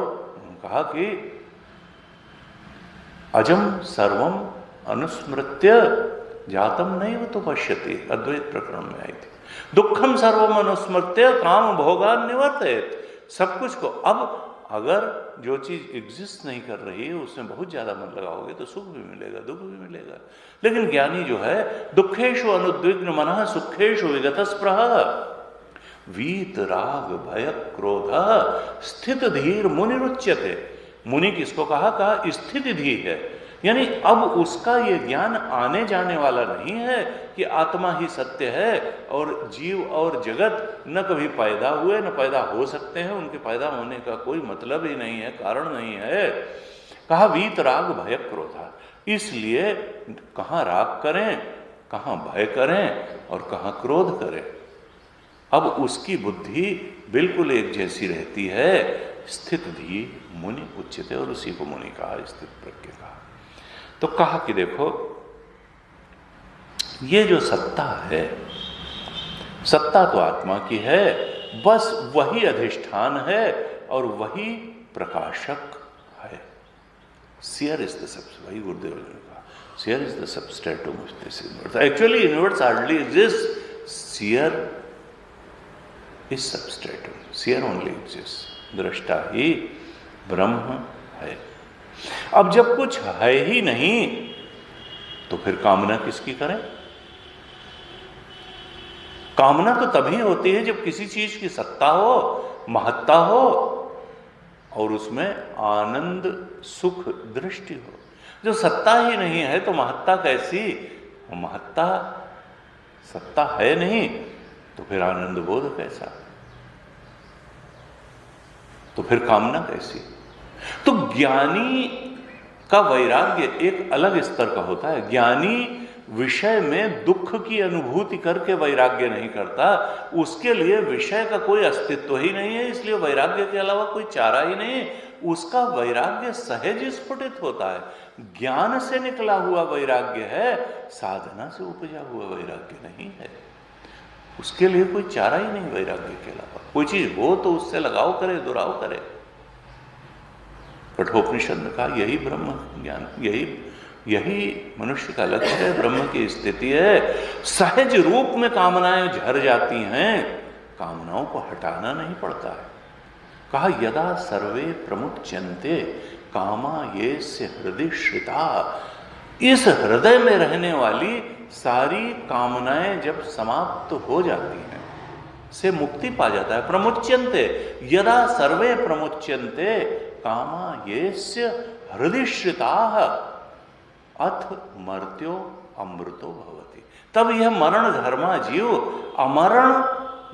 Speaker 1: कहा कि अजम सर्वम अनुस्मृत्य जातम नहीं वो तो पश्यति, अद्वैत प्रकरण में आई थी। दुखम सर्वम अनुस्मृत्य काम भोगान निवर्तयेत। सब कुछ को, अब अगर जो चीज एग्जिस्ट नहीं कर रही है उसमें बहुत ज्यादा मन लगाओगे तो सुख भी मिलेगा, दुख भी मिलेगा। लेकिन ज्ञानी जो है दुखेशु अनुद्विग्न मनः सुखेशु विगत स्पृहा वीत राग भय क्रोध स्थित धीर मुनिरुच्यते। मुनि किसको कहा स्थिति धी है, यानी अब उसका ये ज्ञान आने जाने वाला नहीं है कि आत्मा ही सत्य है और जीव और जगत न कभी पैदा हुए न पैदा हो सकते हैं, उनके पैदा होने का कोई मतलब ही नहीं है, कारण नहीं है। कहा वीत राग भय क्रोधा, इसलिए कहाँ राग करें, कहाँ भय करें और कहाँ क्रोध करें। अब उसकी बुद्धि बिल्कुल एक जैसी रहती है। स्थित धी मुनि उच्चते, और उसी को मुनि कहा, स्थित प्रज्ञ कहा। तो कहा कि देखो ये जो सत्ता है, सत्ता तो आत्मा की है, बस वही अधिष्ठान है और वही प्रकाशक है। सियर इज द सबस्ट्रेटम, वही गुरुदेव ने कहा, seer is the substratum of this universe. Actually universe hardly exist, seer is substratum, seer only exist. दृष्टा ही ब्रह्म है। अब जब कुछ है ही नहीं तो फिर कामना किसकी करें? कामना तो तभी होती है जब किसी चीज की सत्ता हो, महत्ता हो और उसमें आनंद सुख दृष्टि हो। जो सत्ता ही नहीं है तो महत्ता कैसी? महत्ता सत्ता है नहीं तो फिर आनंद बोध कैसा? तो फिर कामना कैसी? तो ज्ञानी का वैराग्य एक अलग स्तर का होता है। ज्ञानी विषय में दुख की अनुभूति करके वैराग्य नहीं करता, उसके लिए विषय का कोई अस्तित्व ही नहीं है, इसलिए वैराग्य के अलावा कोई चारा ही नहीं। उसका वैराग्य सहज स्फुटित होता है, ज्ञान से निकला हुआ वैराग्य है, साधना से उपजा हुआ वैराग्य नहीं है। उसके लिए कोई चारा ही नहीं वैराग्य के अलावा। कोई चीज हो तो उससे लगाव करे, दुराव करे। कठोपनिषद ने कहा यही ब्रह्म ज्ञान, यही मनुष्य का लक्ष्य है, ब्रह्म की स्थिति है। सहज रूप में कामनाएं झर जाती हैं, कामनाओं को हटाना नहीं पड़ता है। कहा यदा सर्वे प्रमुच्यन्ते कामा ये से हृदय श्रिता। इस हृदय में रहने वाली सारी कामनाएं जब समाप्त हो जाती हैं, से मुक्ति पा जाता है। प्रमुच्यन्ते यदा सर्वे प्रमुच्यन्ते कामा येस्य हृदयश्रिताः अथ मर्त्यो अमृतो भवति। तब यह मरण धर्मा जीव अमरण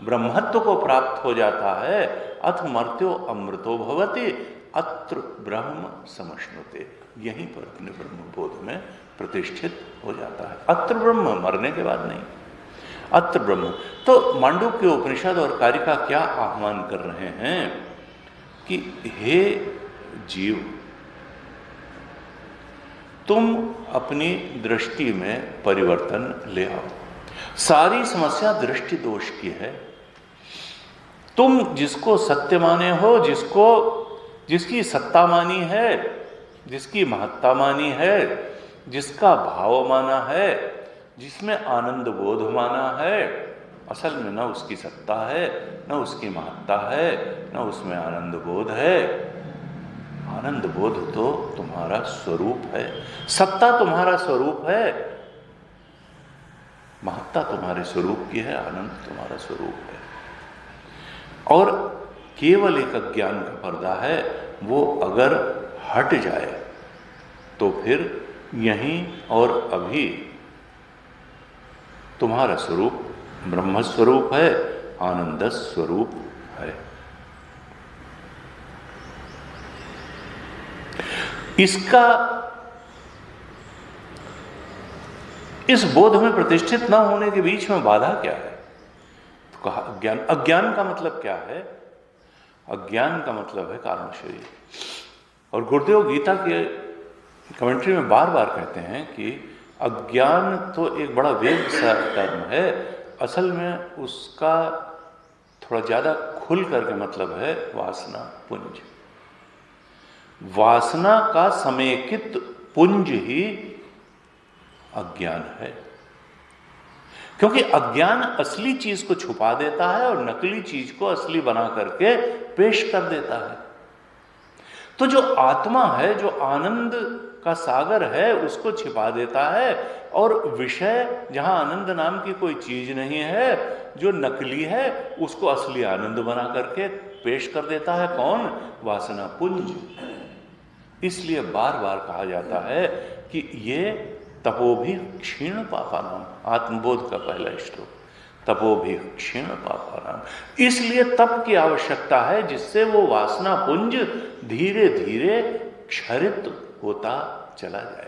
Speaker 1: ब्रह्मत्व को प्राप्त हो जाता है। अथ मर्त्यो अमृतो भवति अत्र ब्रह्म समश्नुते। यहीं पर अपने ब्रह्म बोध में प्रतिष्ठित हो जाता है। अत्र ब्रह्म, मरने के बाद नहीं, अत्र ब्रह्म। तो मांडुक्य उपनिषद और कारिका क्या आह्वान कर रहे हैं कि हे जीव, तुम अपनी दृष्टि में परिवर्तन ले आओ। सारी समस्या दृष्टि दोष की है। तुम जिसको सत्य माने हो, जिसकी सत्ता मानी है, जिसकी महत्ता मानी है, जिसका भाव माना है, जिसमें आनंद बोध माना है, असल में न उसकी सत्ता है, न उसकी महत्ता है, न उसमें आनंद बोध है। आनंद बोध तो तुम्हारा स्वरूप है, सत्ता तुम्हारा स्वरूप है, महत्ता तुम्हारे स्वरूप की है, आनंद तुम्हारा स्वरूप है। और केवल एक अज्ञान का पर्दा है, वो अगर हट जाए तो फिर यहीं और अभी तुम्हारा स्वरूप ब्रह्म स्वरूप है, आनंद स्वरूप है। इसका इस बोध में प्रतिष्ठित न होने के बीच में बाधा क्या है? तो कहा अज्ञान। अज्ञान का मतलब क्या है? अज्ञान का मतलब है कारण शरीर। और गुरुदेव गीता के कमेंट्री में बार बार कहते हैं कि अज्ञान तो एक बड़ा वेग सा टर्म है, असल में उसका थोड़ा ज्यादा खुल करके मतलब है वासना पुंज। वासना का समेकित पुंज ही अज्ञान है, क्योंकि अज्ञान असली चीज को छुपा देता है और नकली चीज को असली बना करके पेश कर देता है। तो जो आत्मा है, जो आनंद का सागर है, उसको छिपा देता है, और विषय जहां आनंद नाम की कोई चीज नहीं है, जो नकली है, उसको असली आनंद बना करके पेश कर देता है। कौन? वासना पुंज। इसलिए बार बार कहा जाता है कि ये तपोभि क्षीण पापानाम, आत्मबोध का पहला श्लोक, तपोभि क्षीण पापानाम। इसलिए तप की आवश्यकता है, जिससे वो वासना पुंज धीरे धीरे क्षरित होता चला जाए।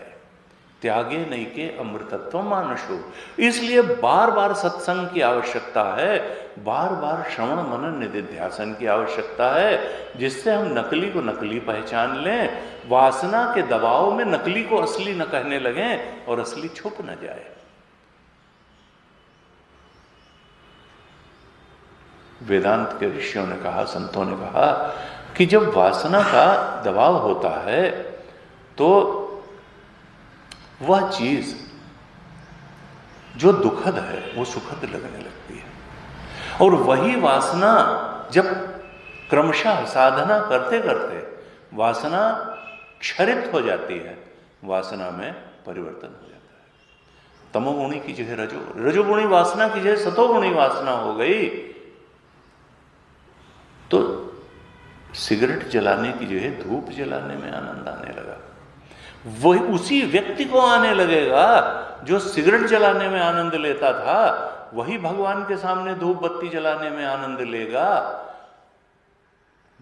Speaker 1: त्यागे नैके अमृतत्व मानसो। इसलिए बार बार सत्संग की आवश्यकता है, बार बार श्रवण मनन निधिध्यासन की आवश्यकता है, जिससे हम नकली को नकली पहचान लें, वासना के दबाव में नकली को असली न कहने लगें और असली छुप न जाए। वेदांत के ऋषियों ने कहा, संतों ने कहा कि जब वासना का दबाव होता है तो वह चीज जो दुखद है वो सुखद लगने लगती है, और वही वासना जब क्रमशः साधना करते करते वासना क्षरित हो जाती है, वासना में परिवर्तन हो जाता है। तमोगुणी की जगह रजोगुणी वासना की जगह सतोगुणी वासना हो गई, तो सिगरेट जलाने की जगह धूप जलाने में आनंद आने लगा। वही उसी व्यक्ति को आने लगेगा जो सिगरेट जलाने में आनंद लेता था, वही भगवान के सामने धूप बत्ती जलाने में आनंद लेगा।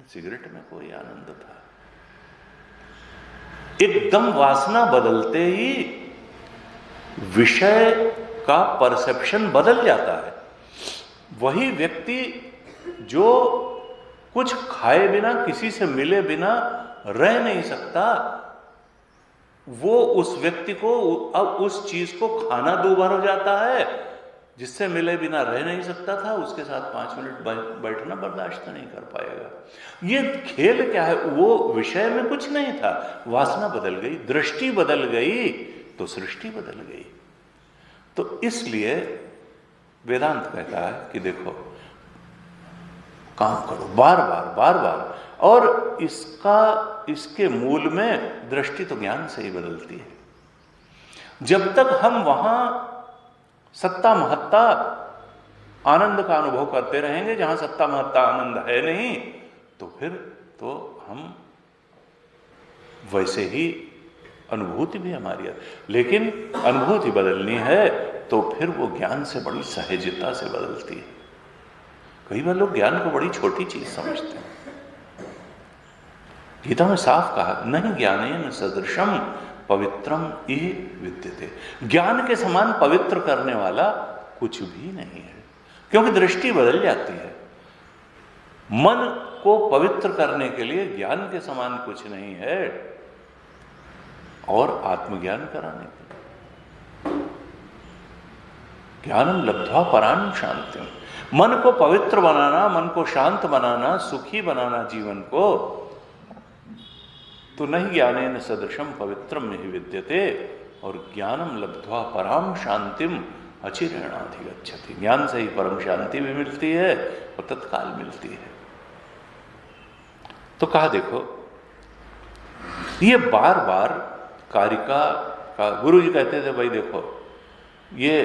Speaker 1: सिगरेट में कोई आनंद था। एकदम वासना बदलते ही विषय का परसेप्शन बदल जाता है। वही व्यक्ति जो कुछ खाए बिना, किसी से मिले बिना रह नहीं सकता, वो उस व्यक्ति को अब उस चीज को खाना दूभर हो जाता है। जिससे मिले बिना रह नहीं सकता था, उसके साथ 5 मिनट बैठना बर्दाश्त नहीं कर पाएगा। ये खेल क्या है? वो विषय में कुछ नहीं था, वासना बदल गई, दृष्टि बदल गई तो सृष्टि बदल गई। तो इसलिए वेदांत कहता है कि देखो, काम करो बार बार, और इसके मूल में दृष्टि तो ज्ञान से ही बदलती है। जब तक हम वहां सत्ता महत्ता आनंद का अनुभव करते रहेंगे, जहां सत्ता महत्ता आनंद है नहीं, तो फिर तो हम वैसे ही अनुभूति भी हमारी है। लेकिन अनुभूति बदलनी है तो फिर वो ज्ञान से बड़ी सहजता से बदलती है। कई बार लोग ज्ञान को बड़ी छोटी चीज समझते हैं। गीता में साफ कहा, नहीं ज्ञानेन सदृशम पवित्रम इह विद्यते। ज्ञान के समान पवित्र करने वाला कुछ भी नहीं है, क्योंकि दृष्टि बदल जाती है। मन को पवित्र करने के लिए ज्ञान के समान कुछ नहीं है, और आत्मज्ञान कराने के लिए। ज्ञानम लब्ध्वा पराम शांतिम। मन को पवित्र बनाना, मन को शांत बनाना, सुखी बनाना जीवन को, तो नहीं ज्ञानेन सदृशम पवित्रम में ही विद्यते। और ज्ञानम लब्ध्वा पराम शांतिम अचिरेणाधिगच्छति। ज्ञान से ही परम शांति भी मिलती है और तत्काल मिलती है। तो कहा देखो, ये बार बार कारिका का गुरु जी कहते थे भाई देखो, ये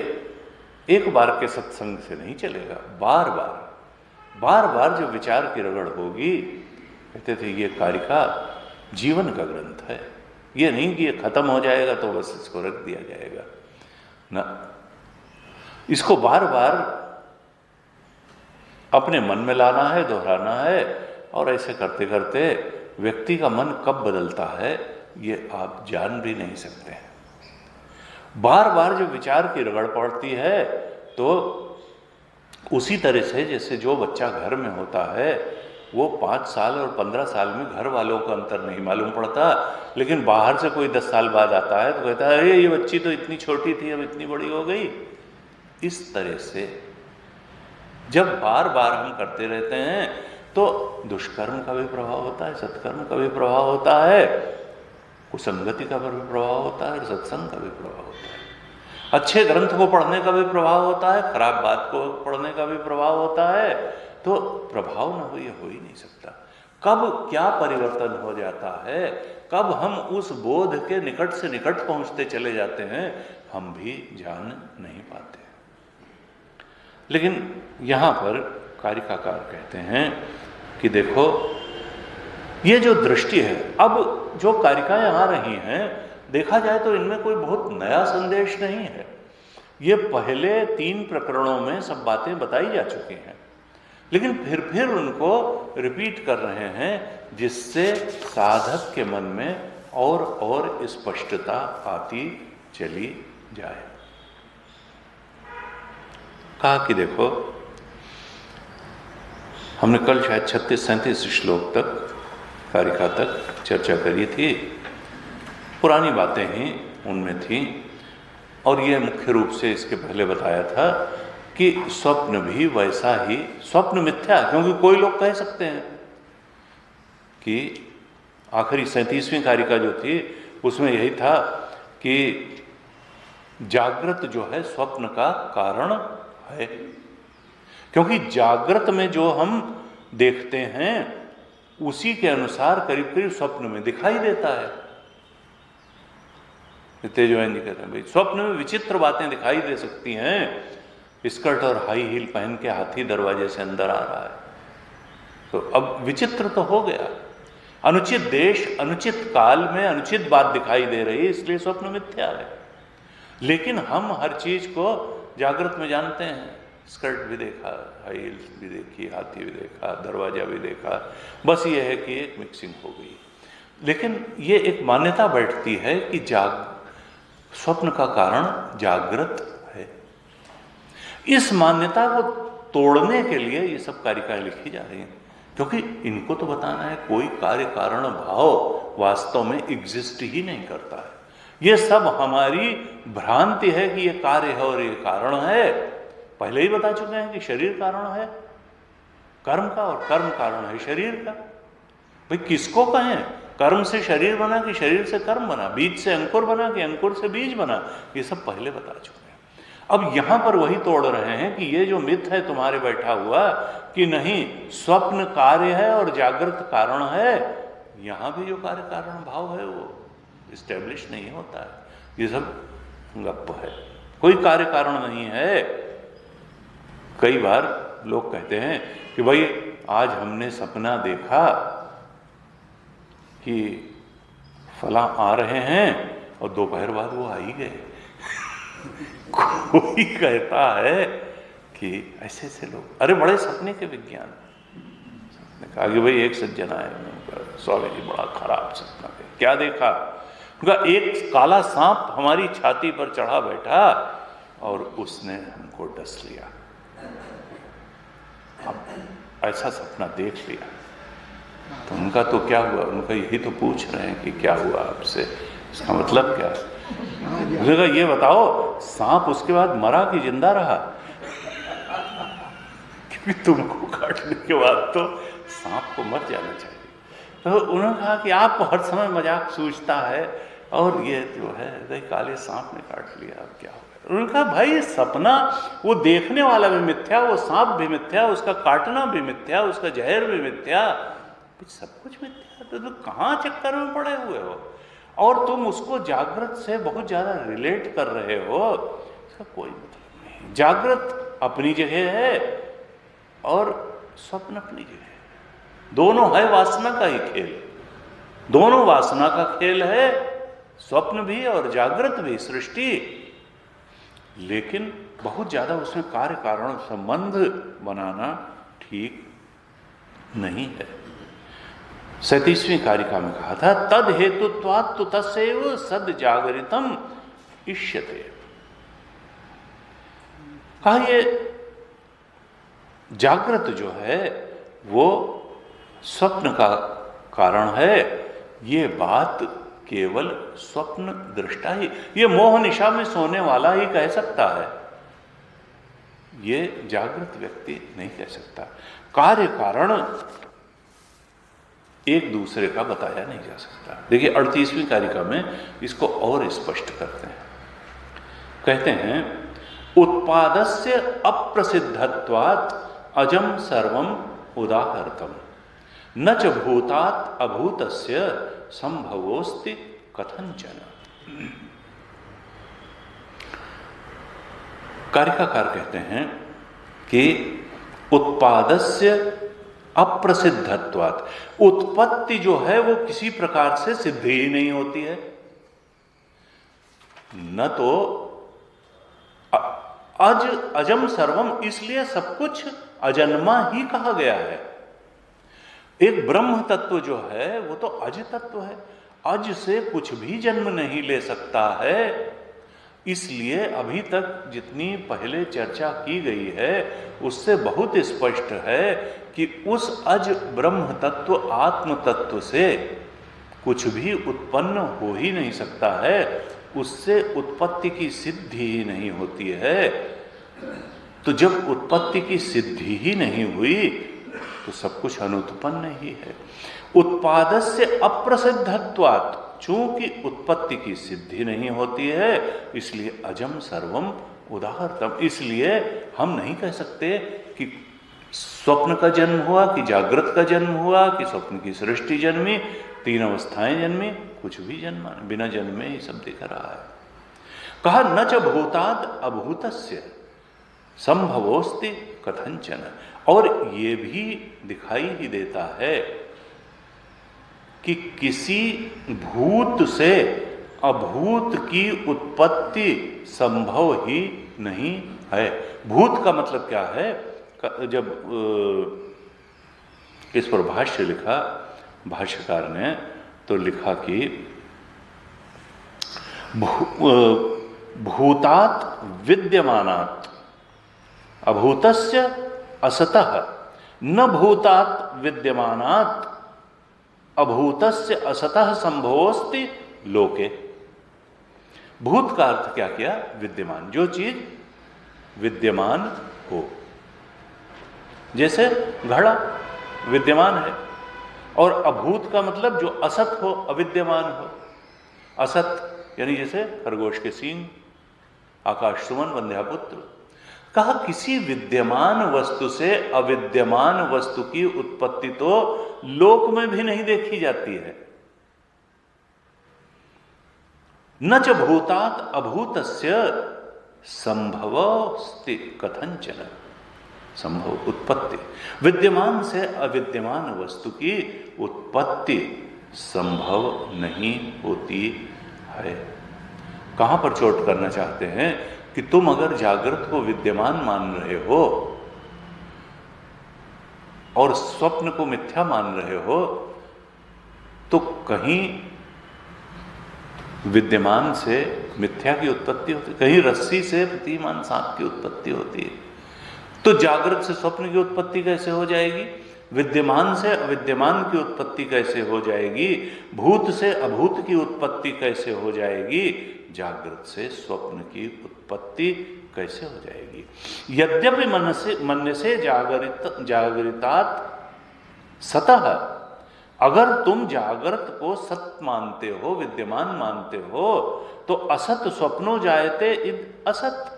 Speaker 1: एक बार के सत्संग से नहीं चलेगा, बार बार जो विचार की रगड़ होगी, कहते थे ये कारिका जीवन का ग्रंथ है। ये नहीं कि ये खत्म हो जाएगा तो बस इसको रख दिया जाएगा ना, इसको बार बार अपने मन में लाना है, दोहराना है। और ऐसे करते करते व्यक्ति का मन कब बदलता है ये आप जान भी नहीं सकते हैं। बार बार जो विचार की रगड़ पड़ती है तो उसी तरह से जैसे जो बच्चा घर में होता है वो 5 साल और 15 साल में घर वालों का अंतर नहीं मालूम पड़ता, लेकिन बाहर से कोई 10 साल बाद आता है तो कहता है अरे ये बच्ची तो इतनी छोटी थी अब इतनी बड़ी हो गई। इस तरह से जब बार बार हम करते रहते हैं तो दुष्कर्म का भी प्रभाव होता है, सत्कर्म का भी प्रभाव होता है, कुसंगति का भी प्रभाव होता है और सत्संग का भी प्रभाव होता है। अच्छे ग्रंथ को पढ़ने का भी प्रभाव होता है, खराब बात को पढ़ने का भी प्रभाव होता है। तो प्रभाव ना हो ये हो ही नहीं सकता। कब क्या परिवर्तन हो जाता है, कब हम उस बोध के निकट से निकट पहुंचते चले जाते हैं, हम भी जान नहीं पाते। लेकिन यहां पर कारिकाकार कहते हैं कि देखो ये जो दृष्टि है, अब जो कारिकाएं आ रही हैं देखा जाए तो इनमें कोई बहुत नया संदेश नहीं है। ये पहले 3 प्रकरणों में सब बातें बताई जा चुकी हैं, लेकिन फिर उनको रिपीट कर रहे हैं जिससे साधक के मन में और स्पष्टता आती चली जाए। कहा कि देखो हमने कल शायद 36-37 श्लोक तक, कारिका तक चर्चा करी थी। पुरानी बातें ही उनमें थी और ये मुख्य रूप से इसके पहले बताया था कि स्वप्न भी वैसा ही, स्वप्न मिथ्या, क्योंकि कोई लोग कह सकते हैं कि आखिरी 37वीं कारिका जो थी उसमें यही था कि जागृत जो है स्वप्न का कारण है, क्योंकि जागृत में जो हम देखते हैं उसी के अनुसार करीब करीब स्वप्न में दिखाई देता है। तेजवान जी कहते हैं भाई स्वप्न में विचित्र बातें दिखाई दे सकती हैं। स्कर्ट और हाई हील पहन के हाथी दरवाजे से अंदर आ रहा है, तो अब विचित्र तो हो गया। अनुचित देश, अनुचित काल में अनुचित बात दिखाई दे रही है, इसलिए स्वप्न मिथ्या है। लेकिन हम हर चीज को जागृत में जानते हैं। स्कर्ट भी देखा, हाई हील्स भी देखी, हाथी भी देखा, दरवाजा भी देखा, बस ये है कि एक मिक्सिंग हो गई। लेकिन ये एक मान्यता बैठती है कि स्वप्न का कारण जागृत है। इस मान्यता को तोड़ने के लिए ये सब कारिकाएं लिखी जा रही हैं, क्योंकि इनको तो बताना है कोई कार्य कारण भाव वास्तव में एग्जिस्ट ही नहीं करता है। ये सब हमारी भ्रांति है कि ये कार्य है और ये कारण है। पहले ही बता चुके हैं कि शरीर कारण है कर्म का और कर्म कारण है शरीर का। भाई किसको कहें, कर्म से शरीर बना कि शरीर से कर्म बना, बीज से अंकुर बना कि अंकुर से बीज बना, ये सब पहले बता चुके हैं। अब यहां पर वही तोड़ रहे हैं कि ये जो मिथ है तुम्हारे बैठा हुआ कि नहीं स्वप्न कार्य है और जागृत कारण है, यहां भी जो कार्य कारण भाव है वो इस्टेब्लिश नहीं होता है। ये सब गप्प है, कोई कार्य कारण नहीं है। कई बार लोग कहते हैं कि भाई आज हमने सपना देखा कि फला आ रहे हैं और दोपहर बाद वो आ ही गए। कोई कहता है कि ऐसे ऐसे लोग, अरे बड़े सपने के विज्ञान। कहा कि भाई एक सज्जन आए, स्वामी जी बड़ा खराब सपना है। क्या देखा? उनका एक काला सांप हमारी छाती पर चढ़ा बैठा और उसने हमको डस लिया। अब ऐसा सपना देख लिया तो उनका तो क्या हुआ, उनका यही तो पूछ रहे हैं कि क्या हुआ आपसे, इसका मतलब क्या है? उसने कहा ये बताओ सांप उसके बाद मरा कि जिंदा रहा? क्योंकि तुमको काटने के बाद तो सांप को मर जाना चाहिए। तो उन्होंने कहा कि आपको हर समय मजाक सूझता है और ये जो है काले सांप ने काट लिया, अब क्या होगा? उन्होंने कहा भाई सपना, वो देखने वाला भी मिथ्या, वो सांप भी मिथ्या, उसका काटना भी मिथ्या, उसका जहर भी मिथ्या, सब कुछ मिथ्या। तो तुम कहाँ चक्कर में पड़े हुए हो और तुम उसको जागृत से बहुत ज्यादा रिलेट कर रहे हो, इसका कोई मतलब नहीं। जागृत अपनी जगह है और स्वप्न अपनी जगह है, दोनों है वासना का ही खेल, दोनों वासना का खेल है, स्वप्न भी और जागृत भी, सृष्टि। लेकिन बहुत ज्यादा उसमें कार्य कारण संबंध बनाना ठीक नहीं है। 37वीं कारिका में कहा था तद हेतुत्वात् तु तस्यैव सद जागरितम इष्यते। कहा ये जागृत जो है वो स्वप्न का कारण है, ये बात केवल स्वप्न दृष्टा ही, ये मोह निशा में सोने वाला ही कह सकता है, ये जागृत व्यक्ति नहीं कह सकता। कार्य कारण एक दूसरे का बताया नहीं जा सकता। देखिए 38वीं कारिका में इसको और स्पष्ट करते हैं, कहते हैं उत्पादस्य अप्रसिद्धत्वात् अजम सर्वम उदाहर्तम न च भूतात् अभूतस्य संभवोस्ति कथंचन। कारिकाकार कहते हैं कि उत्पादस्य अप्रसिद्धत्वात्, उत्पत्ति जो है वो किसी प्रकार से सिद्ध ही नहीं होती है। न तो अजम सर्वम, इसलिए सब कुछ अजन्मा ही कहा गया है। एक ब्रह्म तत्व जो है वो तो अज तत्व है, अज से कुछ भी जन्म नहीं ले सकता है। इसलिए अभी तक जितनी पहले चर्चा की गई है उससे बहुत स्पष्ट है कि उस अज ब्रह्म तत्व आत्म तत्व से कुछ भी उत्पन्न हो ही नहीं सकता है, उससे उत्पत्ति की सिद्धि ही नहीं होती है। तो जब उत्पत्ति की सिद्धि ही नहीं हुई तो सब कुछ अनुत्पन्न ही है। उत्पादस्य अप्रसिद्धत्वात्, चूंकि उत्पत्ति की सिद्धि नहीं होती है इसलिए अजम सर्वम उदाहर्तम, इसलिए हम नहीं कह सकते कि स्वप्न का जन्म हुआ कि जागृत का जन्म हुआ कि स्वप्न की सृष्टि जन्मी, तीन अवस्थाएं जन्मी, कुछ भी जन्मा बिना जन्मे ही सब दिख रहा है। कहा न च भूताद अभूतस्य संभवोस्ति कथंचन, और ये भी दिखाई ही देता है कि किसी भूत से अभूत की उत्पत्ति संभव ही नहीं है। भूत का मतलब क्या है? जब इस पर भाष्य लिखा भाष्यकार ने तो लिखा कि भूतात् विद्यमानात् अभूतस्य असतः न भूतात् विद्यमानात् अभूतस्य असतः संभवोस्ति लोके। भूत का अर्थ क्या किया? विद्यमान, जो चीज विद्यमान हो। जैसे घड़ा विद्यमान है, और अभूत का मतलब जो असत हो, अविद्यमान हो। असत यानी जैसे खरगोश के सींग, आकाश सुमन वंध्यापुत्र। कहा किसी विद्यमान वस्तु से अविद्यमान वस्तु की उत्पत्ति तो लोक में भी नहीं देखी जाती है। न च भूतात् अभूतस्य संभवोस्ति कथंचन, संभव उत्पत्ति, विद्यमान से अविद्यमान वस्तु की उत्पत्ति संभव नहीं होती है। कहां पर चोट करना चाहते हैं कि तुम अगर जागृत को विद्यमान मान रहे हो और स्वप्न को मिथ्या मान रहे हो तो कहीं विद्यमान से मिथ्या की उत्पत्ति होती, कहीं रस्सी से प्रतिमान सांप की उत्पत्ति होती है। तो जागृत से स्वप्न की उत्पत्ति कैसे हो जाएगी? विद्यमान से अविद्यमान की उत्पत्ति कैसे हो जाएगी? भूत से अभूत की उत्पत्ति कैसे हो जाएगी? जागृत से स्वप्न की उत्पत्ति कैसे हो जाएगी? यद्यपि मन से जागृतात सतः, अगर तुम जागृत को सत मानते हो, विद्यमान मानते हो, तो असत स्वप्नो जायते इद असत,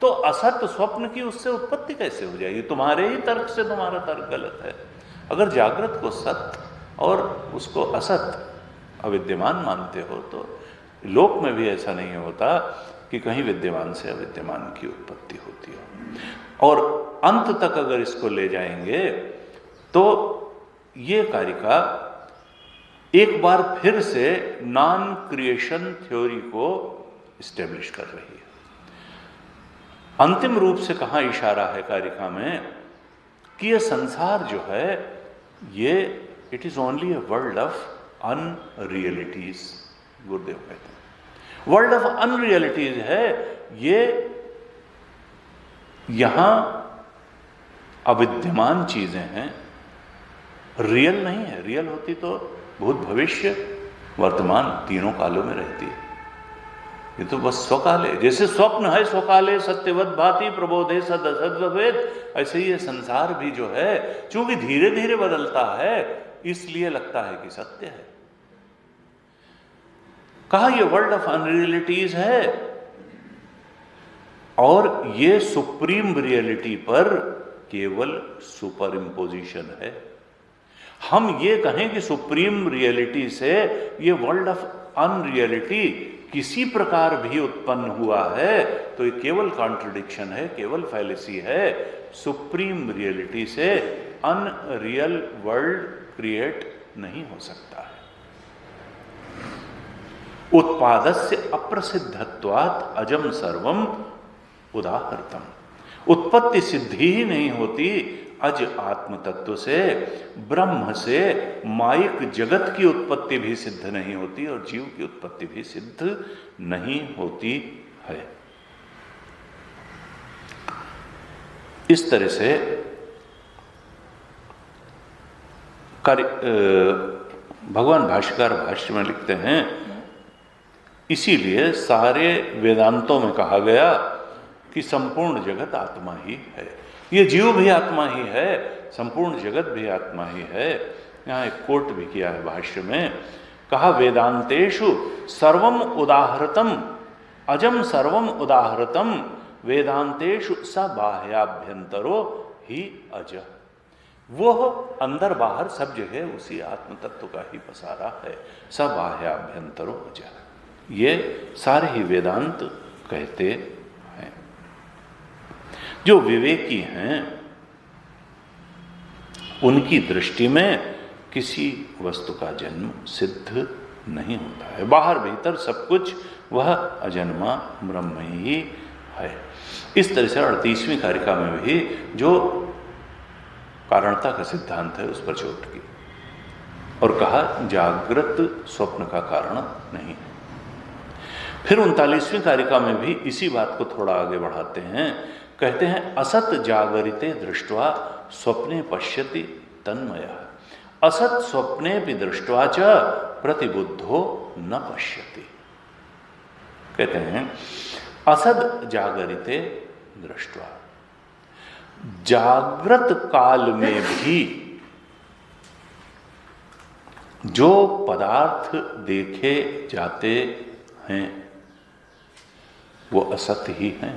Speaker 1: तो असत स्वप्न की उससे उत्पत्ति कैसे हो जाएगी? तुम्हारे ही तर्क से तुम्हारा तर्क गलत है। अगर जागृत को सत और उसको असत, अविद्यमान मानते हो, तो लोक में भी ऐसा नहीं होता कि कहीं विद्यमान से अविद्यमान की उत्पत्ति होती हो। और अंत तक अगर इसको ले जाएंगे तो ये कारिका एक बार फिर से नॉन क्रिएशन थ्योरी को स्टेब्लिश कर रही है। अंतिम रूप से कहाँ इशारा है कारिका में कि यह संसार जो है ये it is only a world of unrealities. Gurudev कहते हैं वर्ल्ड ऑफ अनरियलिटीज है ये, यहां अविद्यमान चीजें हैं, रियल नहीं है। रियल होती तो भूत भविष्य वर्तमान तीनों कालों में रहती है। ये तो बस स्वकाले, जैसे स्वप्न है स्वकाले सत्यवत भाति प्रबोधे सद असद भवेद, ऐसे ही ये संसार भी जो है चूंकि धीरे धीरे बदलता है इसलिए लगता है कि सत्य है। कहा ये वर्ल्ड ऑफ अनरियलिटीज है और ये सुप्रीम रियलिटी पर केवल सुपर इम्पोजिशन है। हम ये कहें कि सुप्रीम रियलिटी से ये वर्ल्ड ऑफ अनरियलिटी किसी प्रकार भी उत्पन्न हुआ है तो ये केवल कॉन्ट्रडिक्शन है, केवल फैलेसी है। सुप्रीम रियलिटी से अनरियल वर्ल्ड क्रिएट नहीं हो सकता है। उत्पादस्य अप्रसिद्धत्वात् अजम सर्वम उदाहृतम, उत्पत्ति सिद्धि ही नहीं होती अज आत्म तत्व से, ब्रह्म से माइक जगत की उत्पत्ति भी सिद्ध नहीं होती और जीव की उत्पत्ति भी सिद्ध नहीं होती है। इस तरह से भगवान भाष्यकार भाष्य में लिखते हैं, इसीलिए सारे वेदांतों में कहा गया कि संपूर्ण जगत आत्मा ही है। ये जीव भी आत्मा ही है, संपूर्ण जगत भी आत्मा ही है। यहाँ एक कोट भी किया है भाष्य में, कहा वेदांतेषु सर्वम उदाहृतम अजम सर्वम उदाहृतम वेदांतेषु स बाह्याभ्यंतरो ही अज। वो अंदर बाहर सब जगह उसी आत्म तत्व का ही पसारा है, स बाह्याभ्यंतरो अज। ये सारे ही वेदांत कहते हैं। जो विवेकी हैं उनकी दृष्टि में किसी वस्तु का जन्म सिद्ध नहीं होता है। बाहर भीतर सब कुछ वह अजन्मा ब्रह्म ही है। इस तरह से 38वीं कारिका में भी जो कारणता का सिद्धांत है उस पर चोट की और कहा जागृत स्वप्न का कारण नहीं है। फिर 39वीं कारिका में भी इसी बात को थोड़ा आगे बढ़ाते हैं, कहते हैं असत जागरिते दृष्ट्वा स्वप्ने पश्यति तन्मयः, असत स्वप्ने भी दृष्ट्वा च प्रतिबुद्धो न पश्यति। कहते हैं असत जागरिते दृष्ट्वा, जागृत काल में भी जो पदार्थ देखे जाते हैं वो असत ही हैं।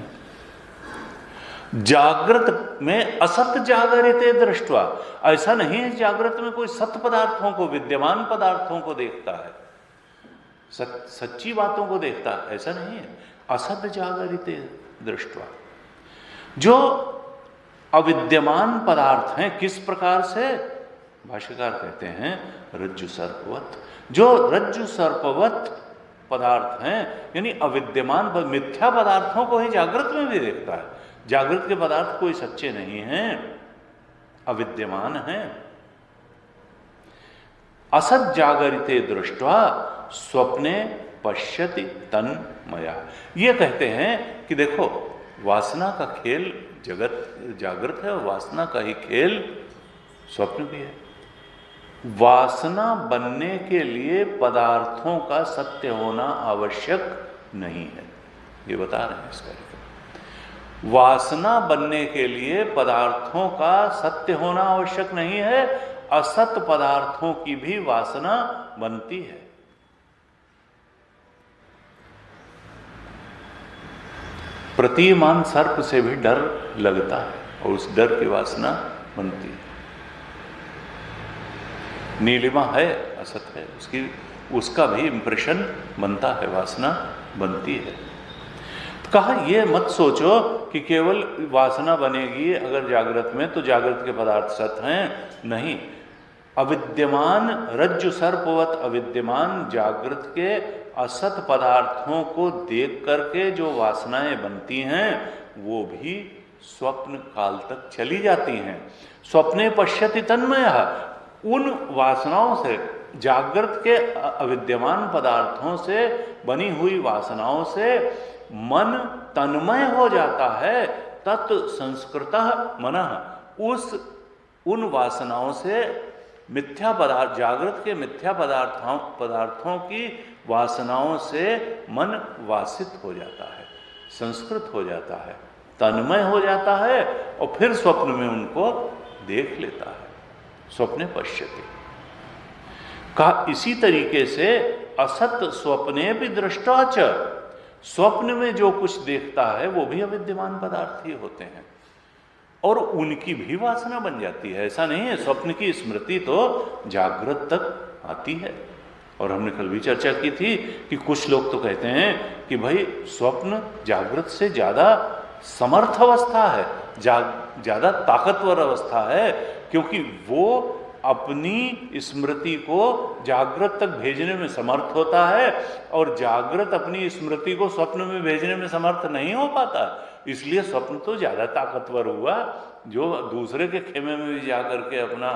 Speaker 1: जागृत में असत जागरिते दृष्ट्वा, ऐसा नहीं है जागृत में कोई सत पदार्थों को, विद्यमान पदार्थों को देखता है, सच्ची बातों को देखता है, ऐसा नहीं है। असत जागरिते दृष्ट्वा, जो अविद्यमान पदार्थ हैं, किस प्रकार से? भाष्यकार कहते हैं रज्जु सर्पवत, जो रज्जु सर्पवत पदार्थ हैं यानी अविद्यमान मिथ्या पदार्थों को ही जागृत में भी देखता है। जागृत के पदार्थ कोई सच्चे नहीं हैं, अविद्यमान हैं। असत जागरिते दृष्ट्वा स्वप्ने पश्यति तन्मया। ये कहते हैं कि देखो वासना का खेल जगत जागृत है और वासना का ही खेल स्वप्न भी है। वासना बनने के लिए पदार्थों का सत्य होना आवश्यक नहीं है। ये बता रहे हैं इस कार्य। वासना बनने के लिए पदार्थों का सत्य होना आवश्यक नहीं है, असत पदार्थों की भी वासना बनती है। प्रतीयमान सर्प से भी डर लगता है और उस डर की वासना बनती है। नीलिमा है, असत है, उसका भी इंप्रेशन बनता है, वासना बनती है। तो कहा ये मत सोचो कि केवल वासना बनेगी अगर जागृत में, तो जागृत के पदार्थ सत हैं, नहीं। अविद्यमान रज्जु सर्पवत अविद्यमान जागृत के असत पदार्थों को देख करके जो वासनाएं बनती हैं वो भी स्वप्न काल तक चली जाती हैं। स्वप्ने पश्यति तन्मयः, उन वासनाओं से, जागृत के अविद्यमान पदार्थों से बनी हुई वासनाओं से मन तन्मय हो जाता है। तत् संस्कृतः मनः, उन वासनाओं से मिथ्या पदार्थ, जागृत के मिथ्या पदार्थों की वासनाओं से मन वासित हो जाता है, संस्कृत हो जाता है, तन्मय हो जाता है और फिर स्वप्न में उनको देख लेता है। स्वप्ने पश्यति। कहा इसी तरीके से असत स्वप्ने भी दृष्टा च, स्वप्न में जो कुछ देखता है वो भी अविद्यमान पदार्थ ही होते हैं और उनकी भी वासना बन जाती है। ऐसा नहीं है, स्वप्न की स्मृति तो जागृत तक आती है। और हमने कल भी चर्चा की थी कि कुछ लोग तो कहते हैं कि भाई स्वप्न जागृत से ज्यादा समर्थ अवस्था है, ज्यादा ताकतवर अवस्था है, क्योंकि वो अपनी स्मृति को जागृत तक भेजने में समर्थ होता है और जागृत अपनी स्मृति को स्वप्न में भेजने में समर्थ नहीं हो पाता। इसलिए स्वप्न तो ज्यादा ताकतवर हुआ, जो दूसरे के खेमे में भी जाकर के अपना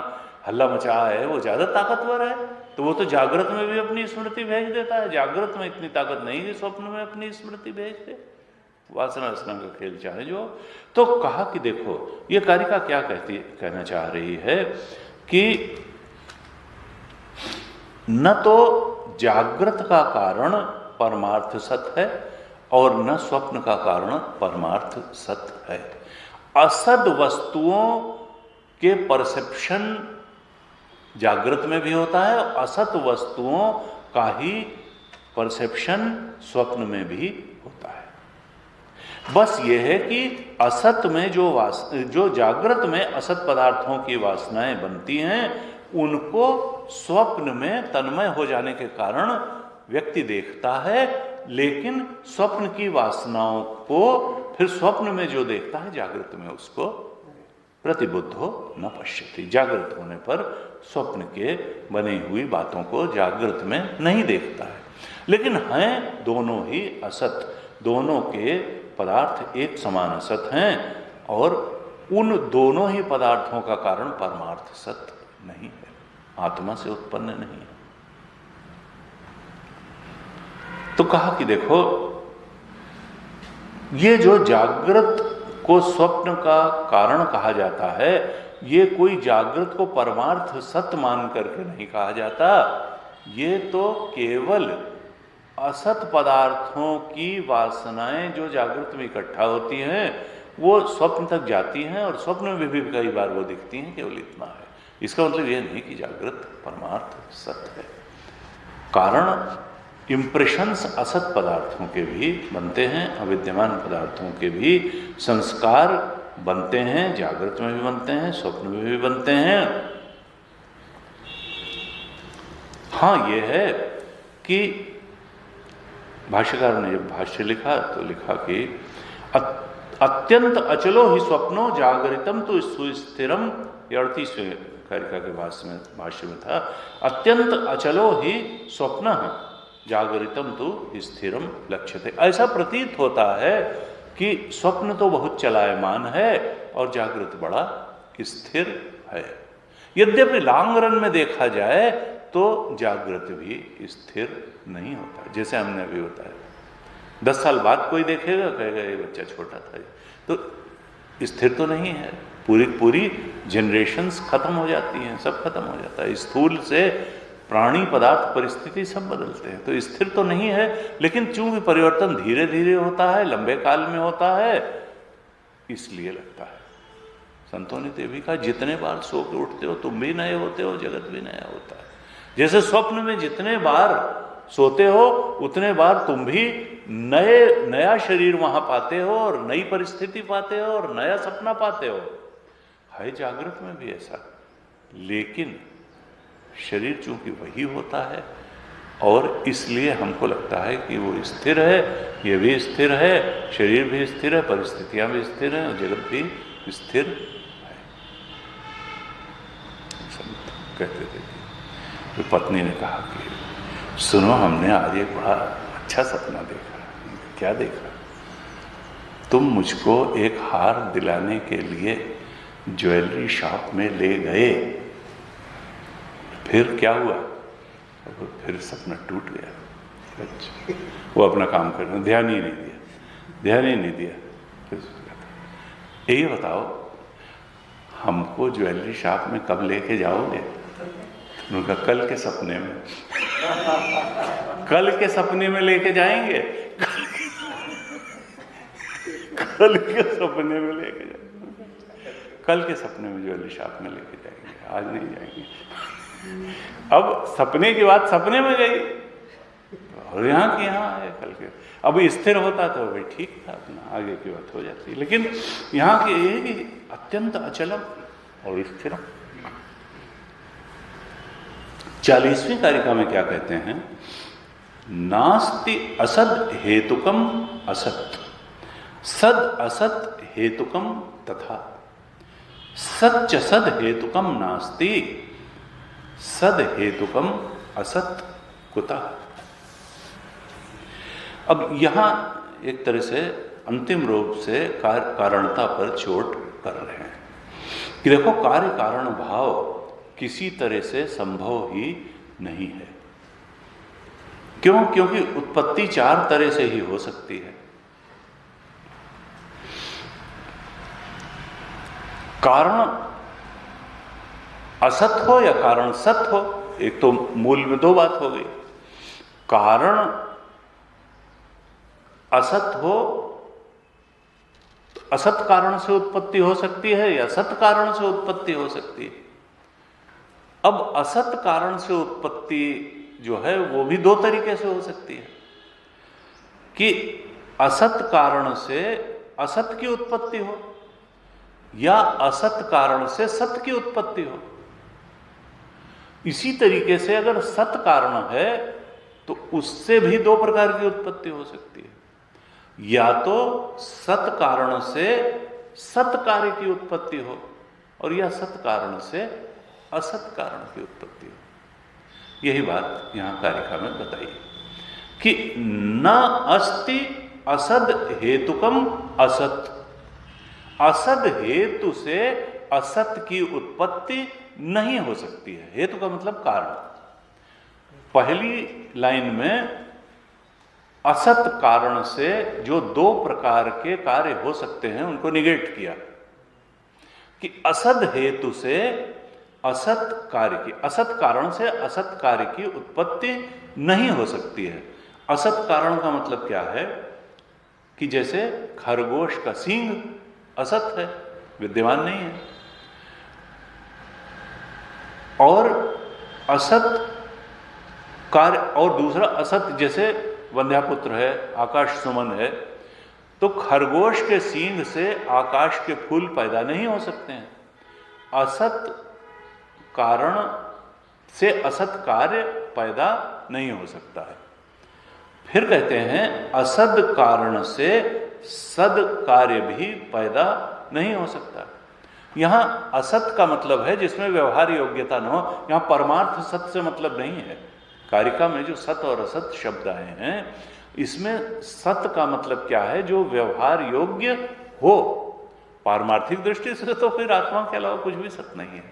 Speaker 1: हल्ला मचा है वो ज्यादा ताकतवर है, तो वो तो जागृत में भी अपनी स्मृति भेज देता है। जागृत में इतनी ताकत नहीं कि स्वप्न में अपनी स्मृति भेज दे। वासना रचना का खेल चाहे जो। तो कहा कि देखो ये कारिका क्या कहना चाह रही है कि न तो जागृत का कारण परमार्थ सत है और न स्वप्न का कारण परमार्थ सत है। असद वस्तुओं के परसेप्शन जागृत में भी होता है, असत वस्तुओं का ही परसेप्शन स्वप्न में भी होता है। बस यह है कि असत में जो जागृत में असत पदार्थों की वासनाएं बनती हैं, उनको स्वप्न में तन्मय हो जाने के कारण व्यक्ति देखता है, लेकिन स्वप्न की वासनाओं को फिर स्वप्न में जो देखता है जागृत में उसको प्रतिबुद्धो न पश्यति। जागृत होने पर स्वप्न के बनी हुई बातों को जागृत में नहीं देखता है। लेकिन हैं दोनों ही असत, दोनों के पदार्थ एक समान असत हैं और उन दोनों ही पदार्थों का कारण परमार्थ सत नहीं है, आत्मा से उत्पन्न नहीं है। तो कहा कि देखो ये जो जागृत को स्वप्न का कारण कहा जाता है, ये कोई जागृत को परमार्थ सत्य मान करके नहीं कहा जाता, ये तो केवल असत पदार्थों की वासनाएं जो जागृत में इकट्ठा होती हैं वो स्वप्न तक जाती हैं और स्वप्न में भी कई बार वो दिखती हैं, केवल इतना है। इसका मतलब ये नहीं कि जागृत परमार्थ सत्य है। कारण इंप्रेशंस असत पदार्थों के भी बनते हैं, अविद्यमान पदार्थों के भी संस्कार बनते हैं, जागृत में भी बनते हैं, स्वप्न में भी बनते हैं। हाँ ये है कि भाष्यकार ने जब भाष्य लिखा तो लिखा कि अत्यंत अचलो ही स्वप्नो जागरितम तो सुस्थिरम, ये 38वें कारिका के भाष्य में था, अत्यंत अचलो ही स्वप्न जागरितम तो स्थिरम लक्ष्यते। ऐसा प्रतीत होता है कि स्वप्न तो बहुत चलायमान है और जागृत बड़ा स्थिर है। यद्यपि लॉन्ग रन में देखा जाए तो जागृत भी स्थिर नहीं होता, जैसे हमने अभी बताया। 10 साल बाद कोई देखेगा कहेगा ये बच्चा छोटा था, तो स्थिर तो नहीं है। पूरी जनरेशन्स खत्म हो जाती हैं, सब खत्म हो जाता है। स्थूल से प्राणी, पदार्थ, परिस्थिति सब बदलते हैं, तो स्थिर तो नहीं है, लेकिन चूंकि परिवर्तन धीरे धीरे होता है, लंबे काल में होता है, इसलिए लगता है। संतों ने तो ये भी कहा, जितने बार सो के उठते हो तुम भी नए होते हो, जगत भी नया होता है। जैसे स्वप्न में जितने बार सोते हो उतने बार तुम भी नया शरीर वहां पाते हो और नई परिस्थिति पाते हो और नया सपना पाते हो। है जागृत में भी ऐसा, लेकिन शरीर चूंकि वही होता है और इसलिए हमको लगता है कि वो स्थिर है, ये भी स्थिर है, शरीर भी स्थिर है, परिस्थितियां भी स्थिर हैं और जगत भी स्थिर है। संत कहते थे कि पत्नी ने कहा कि सुनो, हमने आज एक बड़ा अच्छा सपना देखा। क्या देखा? तुम मुझको एक हार दिलाने के लिए ज्वेलरी शॉप में ले गए, फिर क्या हुआ? फिर सपना टूट गया। अच्छा, वो अपना काम करना, ध्यान ही नहीं दिया। यही बताओ, हमको ज्वेलरी शॉप में कब लेके जाओगे? उनका कल के सपने में। कल के सपने में लेके जाएंगे, कल के सपने में लेके जाएंगे, कल के सपने में ज्वेलरी शॉप में लेके जाएंगे, आज नहीं जाएंगे। अब सपने की बात सपने में गई और यहाँ की यहाँ है, कल के अब स्थिर होता तो भाई ठीक था, अपना आगे की बात हो जाती, लेकिन यहाँ की ये कि अत्यंत अचलम और स्थिर। 40वीं कारिका में क्या कहते हैं? नास्ति असद हेतुकम असत, सद असत हेतुकम तथा, सच्च सद हेतुकम नास्ति, सद हेतुकम असत कुतः। अब यहां एक तरह से अंतिम रूप से कारणता पर चोट कर रहे हैं कि देखो, कार्य कारण भाव किसी तरह से संभव ही नहीं है। क्यों? क्योंकि उत्पत्ति 4 तरह से ही हो सकती है। कारण असत हो या कारण सत हो, एक तो मूल में 2 बात हो गई। कारण असत हो तो असत कारण से उत्पत्ति हो सकती है या सत कारण से उत्पत्ति हो सकती है। अब असत कारण से उत्पत्ति जो है वो भी 2 तरीके से हो सकती है कि असत कारण से असत की उत्पत्ति हो या असत कारण से सत की उत्पत्ति हो। इसी तरीके से अगर सत कारण है तो उससे भी 2 प्रकार की उत्पत्ति हो सकती है, या तो सत कारण से सत कार्य की उत्पत्ति हो और या सत कारण से असत कारण की उत्पत्ति हो। यही बात यहां कारिका में बताई कि न अस्ति असद हेतुकम असत, असद हेतु से असत की उत्पत्ति नहीं हो सकती है। हेतु का मतलब कारण। पहली लाइन में असत कारण से जो 2 प्रकार के कार्य हो सकते हैं उनको निगेट किया कि असद हेतु से असत कार्य की, असत कारण से असत कार्य की उत्पत्ति नहीं हो सकती है। असत कारण का मतलब क्या है कि जैसे खरगोश का सींग असत है, विद्यमान नहीं है, और असत कार्य, और दूसरा असत जैसे वंध्यापुत्र है, आकाश सुमन है, तो खरगोश के सींग से आकाश के फूल पैदा नहीं हो सकते हैं। असत कारण से असत कार्य पैदा नहीं हो सकता है। फिर कहते हैं असद कारण से सद कार्य भी पैदा नहीं हो सकता। यहां असत का मतलब है जिसमें व्यवहार योग्यता न हो। यहां परमार्थ सत से मतलब नहीं है। कारिका में जो सत और असत शब्द आए हैं इसमें सत का मतलब क्या है? जो व्यवहार योग्य हो। पारमार्थिक दृष्टि से तो फिर आत्मा के अलावा कुछ भी सत नहीं है।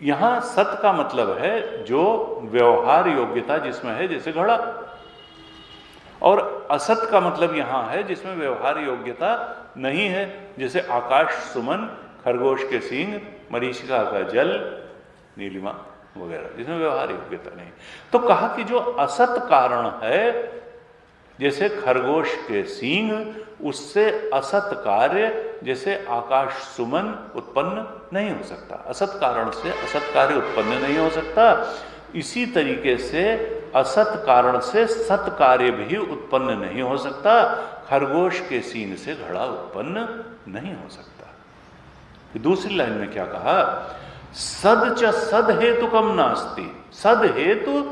Speaker 1: यहां सत का मतलब है जो व्यवहार योग्यता जिसमें है, जैसे घड़ा, और असत का मतलब यहां है जिसमें व्यवहार योग्यता नहीं है, जैसे आकाश सुमन, खरगोश के सींग, मरीचिका का जल, नीलिमा वगैरह, जिसमें व्यवहार योग्यता नहीं। तो कहा कि जो असत कारण है, जैसे खरगोश के सींग, उससे असत कार्य जैसे आकाश सुमन उत्पन्न नहीं हो सकता, असत कारण से असत कार्य उत्पन्न नहीं हो सकता। इसी तरीके से असत कारण से सत कार्य भी उत्पन्न नहीं हो सकता। खरगोश के सींग से घड़ा उत्पन्न नहीं हो सकता। दूसरी लाइन में क्या कहा, सद च सद हेतुकम नास्ति, सद हेतु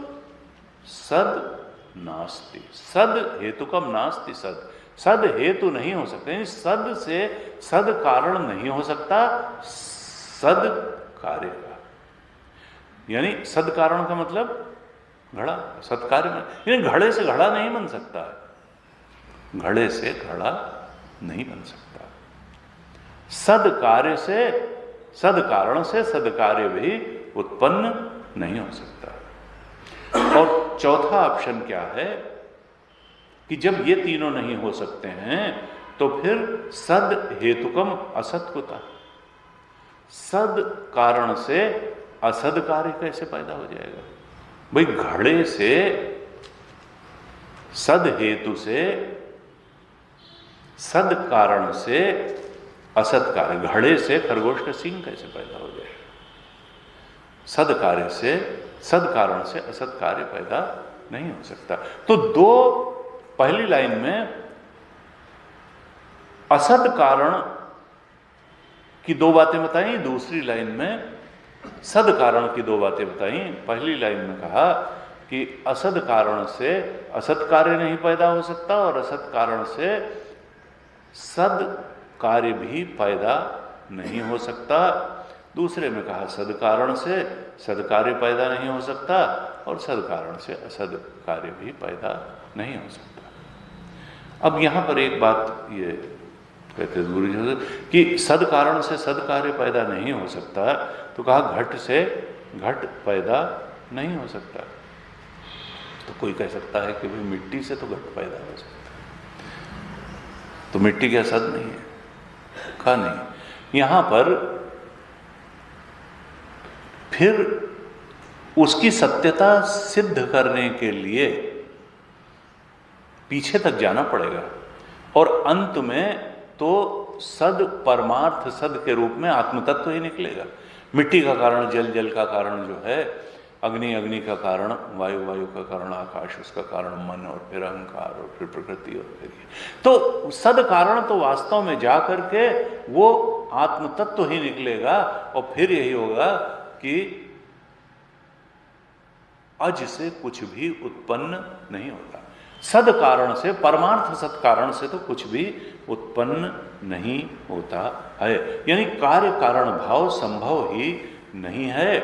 Speaker 1: सद नास्ति, सद हेतुकम नास्ति, सद सद हेतु नहीं हो सकता, यानी सद से सद कारण नहीं हो सकता सद कार्य का। यानी सद कारण का मतलब घड़ा, सत्कार्य में, यानी घड़े से घड़ा नहीं बन सकता है, घड़े से घड़ा नहीं बन सकता। सद कार्य से, सद कारण से सद कार्य भी उत्पन्न नहीं हो सकता। और चौथा ऑप्शन क्या है कि जब ये तीनों नहीं हो सकते हैं तो फिर सद हेतुकम असत होता, सद कारण से असद कार्य कैसे पैदा हो जाएगा? भाई घड़े से, सद हेतु से, सद कारण से असत कार्य, घड़े से खरगोश का सींग कैसे पैदा हो जाएगा? सद कार्य से, सद कारण से असत कार्य पैदा नहीं हो सकता। तो दो, पहली लाइन में असत कारण की दो बातें बताई, दूसरी लाइन में सद कारण की दो बातें बताई। पहली लाइन में कहा कि असद कारण से असत कार्य नहीं पैदा हो सकता और असत कारण से सद कार्य भी पैदा नहीं हो सकता। दूसरे में कहा सद कारण से सद कार्य पैदा नहीं हो सकता और सद कारण से असद कार्य भी पैदा नहीं हो सकता। अब यहां पर एक बात ये कहते हैं गुरु जी कि सद कारण से सद कार्य पैदा नहीं हो सकता, तो कहा घट से घट पैदा नहीं हो सकता। तो कोई कह सकता है कि भाई मिट्टी से तो घट पैदा हो सकता है, तो मिट्टी क्या सद नहीं है? कहा नहीं। यहां पर फिर उसकी सत्यता सिद्ध करने के लिए पीछे तक जाना पड़ेगा और अंत में तो सद परमार्थ सद के रूप में आत्मतत्व ही निकलेगा। मिट्टी का कारण जल, जल का कारण जो है अग्नि, अग्नि का कारण वायु, वायु का कारण आकाश, उसका कारण मन और फिर अहंकार और फिर प्रकृति और फिर तो सद कारण तो वास्तव में जा करके वो आत्मतत्व ही निकलेगा और फिर यही होगा कि अज से कुछ भी उत्पन्न नहीं होता। सद कारण से, परमार्थ सत कारण से तो कुछ भी उत्पन्न नहीं होता है, यानी कार्य कारण भाव संभव ही नहीं है।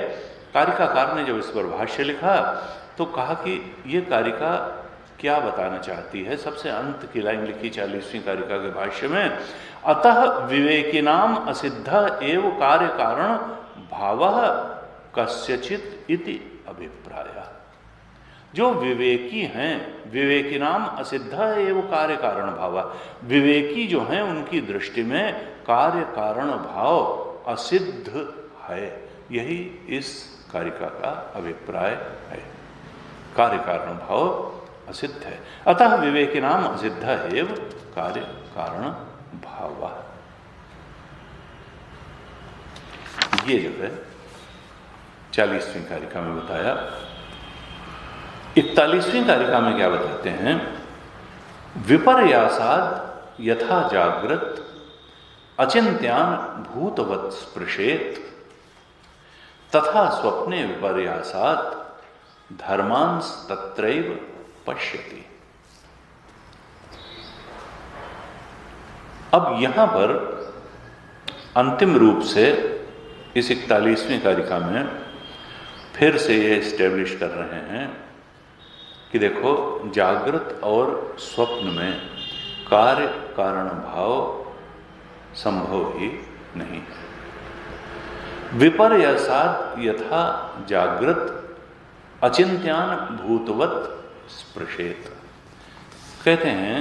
Speaker 1: कारिकाकार ने जब इस पर भाष्य लिखा तो कहा कि ये कारिका क्या बताना चाहती है। सबसे अंत की लाइन लिखी 40वीं कारिका के भाष्य में, अतः विवेकिनाम असिद्ध एव कार्य कारण भावः कस्यचित इति अभिप्राय। जो विवेकी हैं, विवेकिनाम असिद्ध एव कार्य कारण भाव, विवेकी जो हैं उनकी दृष्टि में कार्य कारण भाव असिद्ध है, यही इस कारिका का अभिप्राय है। कार्य कारण भाव असिद्ध है, अतः विवेकिनाम असिद्ध एव कार्य कारण भाव। ये जो है 40वीं कारिका में बताया। 41वीं कारिका में क्या बताते हैं, विपर्यासाद यथा जागृत अचिंत्यान भूतवत् स्पृशेत तथा स्वप्ने विपर्यासाद धर्मांस तत्रैव पश्यति। अब यहां पर अंतिम रूप से इस 41वीं कारिका में फिर से ये एस्टेब्लिश कर रहे हैं कि देखो जागृत और स्वप्न में कार्य कारण भाव संभव ही नहीं है। विपर्यसाद यथा जागृत अचिंत्यान भूतवत् स्पृशेत, कहते हैं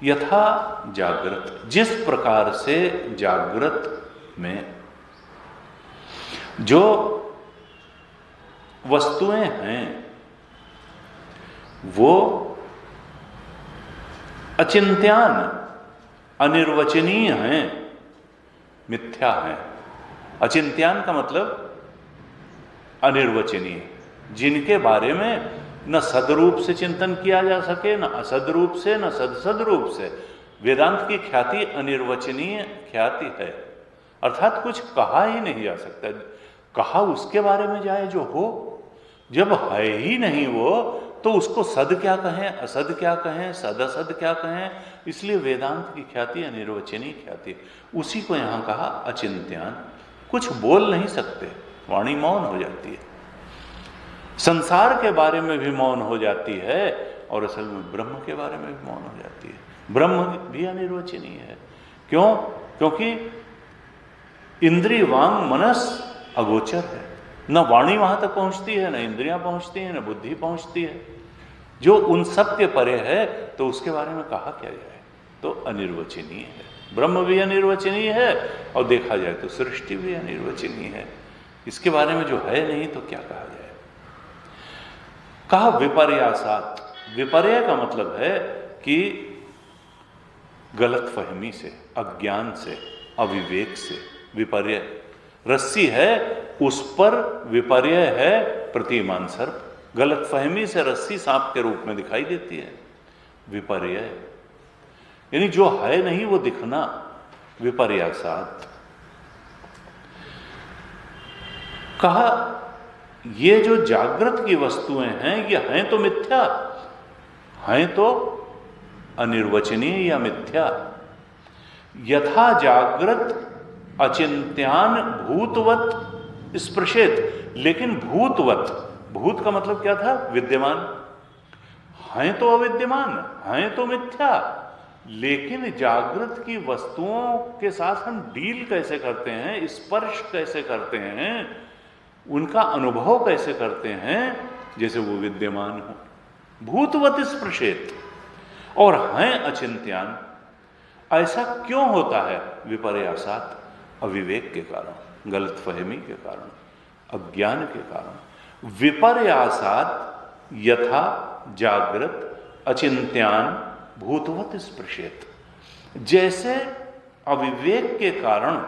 Speaker 1: यथा जागृत, जिस प्रकार से जागृत में जो वस्तुएं हैं वो अचिंत्यान, अनिर्वचनीय हैं, मिथ्या हैं। अचिंत्यान का मतलब अनिर्वचनीय, जिनके बारे में न सदरूप से चिंतन किया जा सके, न असद रूप से, न सदसद रूप से। वेदांत की ख्याति अनिर्वचनीय ख्याति है, अर्थात कुछ कहा ही नहीं जा सकता। कहा उसके बारे में जाए जो हो, जब है ही नहीं वो तो उसको सद क्या कहें, असद क्या कहें, सदअसद क्या कहें। इसलिए वेदांत की ख्याति अनिर्वचनीय ख्याति, उसी को यहां कहा अचिंत्यान। कुछ बोल नहीं सकते, वाणी मौन हो जाती है, संसार के बारे में भी मौन हो जाती है, और असल में ब्रह्म के बारे में भी मौन हो जाती है। ब्रह्म भी अनिर्वचनीय है। क्यों? क्योंकि इंद्रिय वांग मनस अगोचर है, न वाणी वहां तक पहुंचती है, न इंद्रियां पहुंचती हैं, न बुद्धि पहुंचती है। जो उन सब के परे है तो उसके बारे में कहा क्या जाए, तो अनिर्वचनीय है। ब्रह्म भी अनिर्वचनीय है, और देखा जाए तो सृष्टि भी अनिर्वचनीय है। इसके बारे में जो है नहीं तो क्या कहा जाए। कहा विपर्यासात। विपर्य का मतलब है कि गलत फहमी से, अज्ञान से, अविवेक से। विपर्य रस्सी है, उस पर विपर्य है प्रतिमान सर्प। गलत फहमी से रस्सी सांप के रूप में दिखाई देती है, विपर्य यानी जो है नहीं वो दिखना, विपर्यासात। कहा ये जो जागृत की वस्तुएं हैं ये हैं तो मिथ्या, हैं तो अनिर्वचनीय या मिथ्या। यथा जागृत अचिंत्यान भूतवत स्पृशेत, लेकिन भूतवत, भूत का मतलब क्या था, विद्यमान। हैं तो अविद्यमान, हैं तो मिथ्या, लेकिन जागृत की वस्तुओं के साथ हम डील कैसे करते हैं, स्पर्श कैसे करते हैं, उनका अनुभव कैसे करते हैं, जैसे वो विद्यमान हो। भूतवत स्पृशेत, और हैं अचिंत्यान। ऐसा क्यों होता है? विपर्यासात, अविवेक के कारण, गलतफहमी के कारण, अज्ञान के कारण। विपर्यासात यथा जागृत अचिंत्यान भूतवत स्पृशेत। जैसे अविवेक के कारण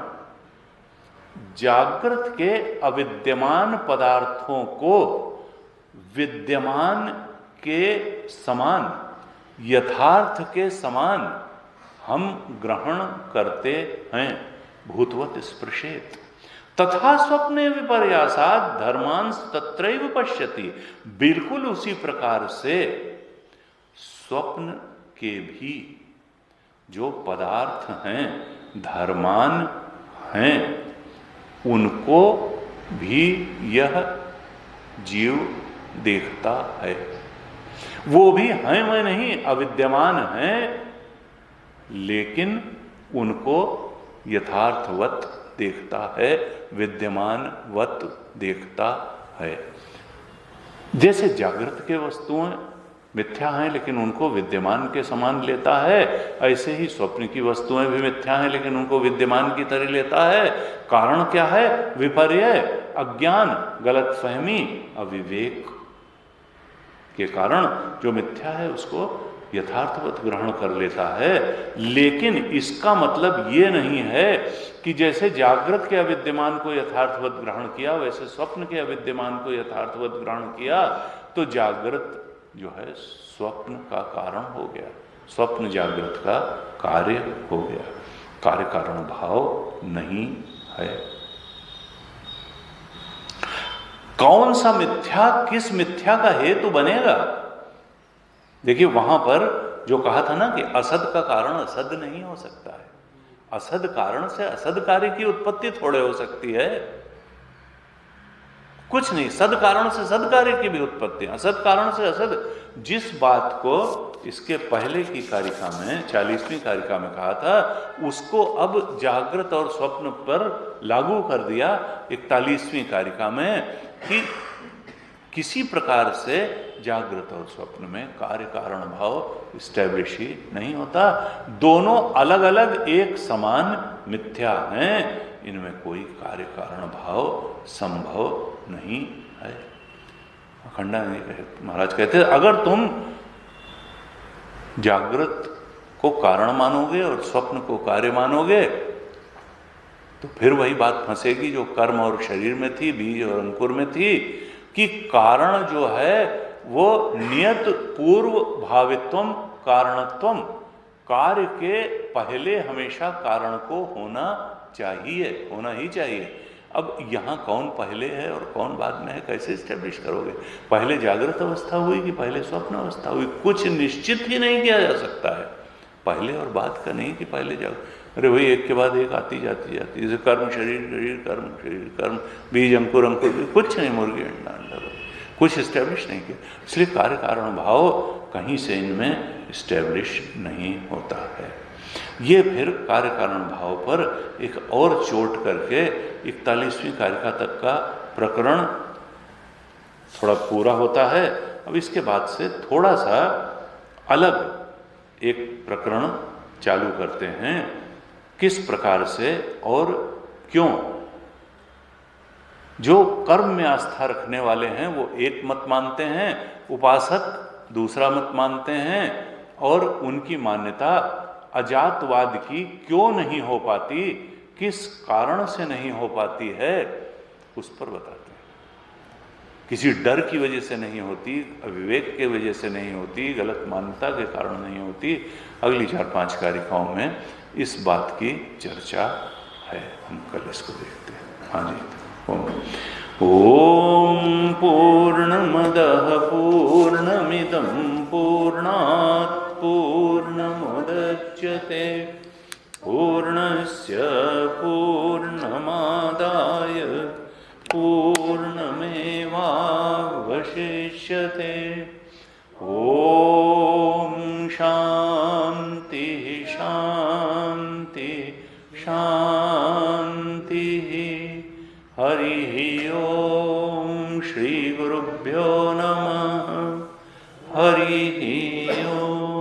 Speaker 1: जागृत के अविद्यमान पदार्थों को विद्यमान के समान, यथार्थ के समान हम ग्रहण करते हैं, भूतवत स्पृशेत। तथा स्वप्ने विपर्यासात धर्मांश तत्रैव पश्यति। बिल्कुल उसी प्रकार से स्वप्न के भी जो पदार्थ हैं, धर्मान हैं, उनको भी यह जीव देखता है। वो भी हैं मैं नहीं, अविद्यमान हैं, लेकिन उनको यथार्थवत देखता है, विद्यमानवत देखता है। जैसे जागृत के वस्तुएं मिथ्या हैं लेकिन उनको विद्यमान के समान लेता है, ऐसे ही स्वप्न की वस्तुएं भी मिथ्या हैं लेकिन उनको विद्यमान की तरह लेता है। कारण क्या है? विपर्य, अज्ञान, गलतफहमी, अविवेक के कारण जो मिथ्या है उसको यथार्थवत ग्रहण कर लेता है। लेकिन इसका मतलब ये नहीं है कि जैसे जागृत के अविद्यमान को यथार्थवत ग्रहण किया वैसे स्वप्न के अविद्यमान को यथार्थवत ग्रहण किया तो जागृत जो है स्वप्न का कारण हो गया, स्वप्न जागृत का कार्य हो गया, कार्य कारण भाव नहीं है। कौन सा मिथ्या किस मिथ्या का हेतु बनेगा? देखिए वहां पर जो कहा था ना कि असद का कारण असद नहीं हो सकता है, असद कारण से असद कार्य की उत्पत्ति थोड़े हो सकती है, कुछ नहीं। सद कारण से सद कार्य की भी उत्पत्ति, असद कारण से असद। जिस बात को इसके पहले की कारिका में 40वीं कारिका में कहा था उसको अब जागृत और स्वप्न पर लागू कर दिया 41वीं कारिका में कि किसी प्रकार से जागृत और स्वप्न में कार्य कारण भाव स्टैब्लिश ही नहीं होता। दोनों अलग अलग एक समान मिथ्या हैं, इनमें कोई कार्य कारण भाव संभव नहीं है। अखंडानंद महाराज कहते हैं अगर तुम जागृत को कारण मानोगे और स्वप्न को कार्य मानोगे तो फिर वही बात फंसेगी जो कर्म और शरीर में थी, बीज और अंकुर में थी, कि कारण जो है वो नियत पूर्व भावित्वम कारणत्वम, कार्य के पहले हमेशा कारण को होना चाहिए, होना ही चाहिए। अब यहाँ कौन पहले है और कौन बाद में है, कैसे स्टैब्लिश करोगे? पहले जागृत अवस्था हुई कि पहले स्वप्न अवस्था हुई? कुछ निश्चित ही नहीं किया जा सकता है, पहले और बाद का नहीं कि पहले अरे भाई एक के बाद एक आती जाती जाती, जैसे कर्म शरीर शरीर कर्म शरीर कर्म, बीज अंकुर अंकुर, कुछ नहीं, मुर्गी अंडा अंडा, कुछ इस्टेब्लिश नहीं किया। इसलिए कार्य कारण भाव कहीं से इनमें इस्टेब्लिश नहीं होता है। ये फिर कार्य कारण भाव पर एक और चोट करके 41वीं कारिका तक का प्रकरण थोड़ा पूरा होता है। अब इसके बाद से थोड़ा सा अलग एक प्रकरण चालू करते हैं, किस प्रकार से और क्यों। जो कर्म में आस्था रखने वाले हैं वो एक मत मानते हैं, उपासक दूसरा मत मानते हैं, और उनकी मान्यता अजातवाद की क्यों नहीं हो पाती, किस कारण से नहीं हो पाती है, उस पर बताते हैं। किसी डर की वजह से नहीं होती, अविवेक के वजह से नहीं होती, गलत मान्यता के कारण नहीं होती। अगली 4-5 कारिकाओं में इस बात की चर्चा है, हम कल इसको देखते हैं। हाँ जी, ओम पूर्णमदः पूर्णमिदं पूर्णात् पूर्णमुदच्यते पूर्णस्य पूर्णमादाय पूर्णमेवावशिष्यते। ओम शांति शांति शांति। हरि ओम श्री गुरुभ्यो नमः। हरि ओम।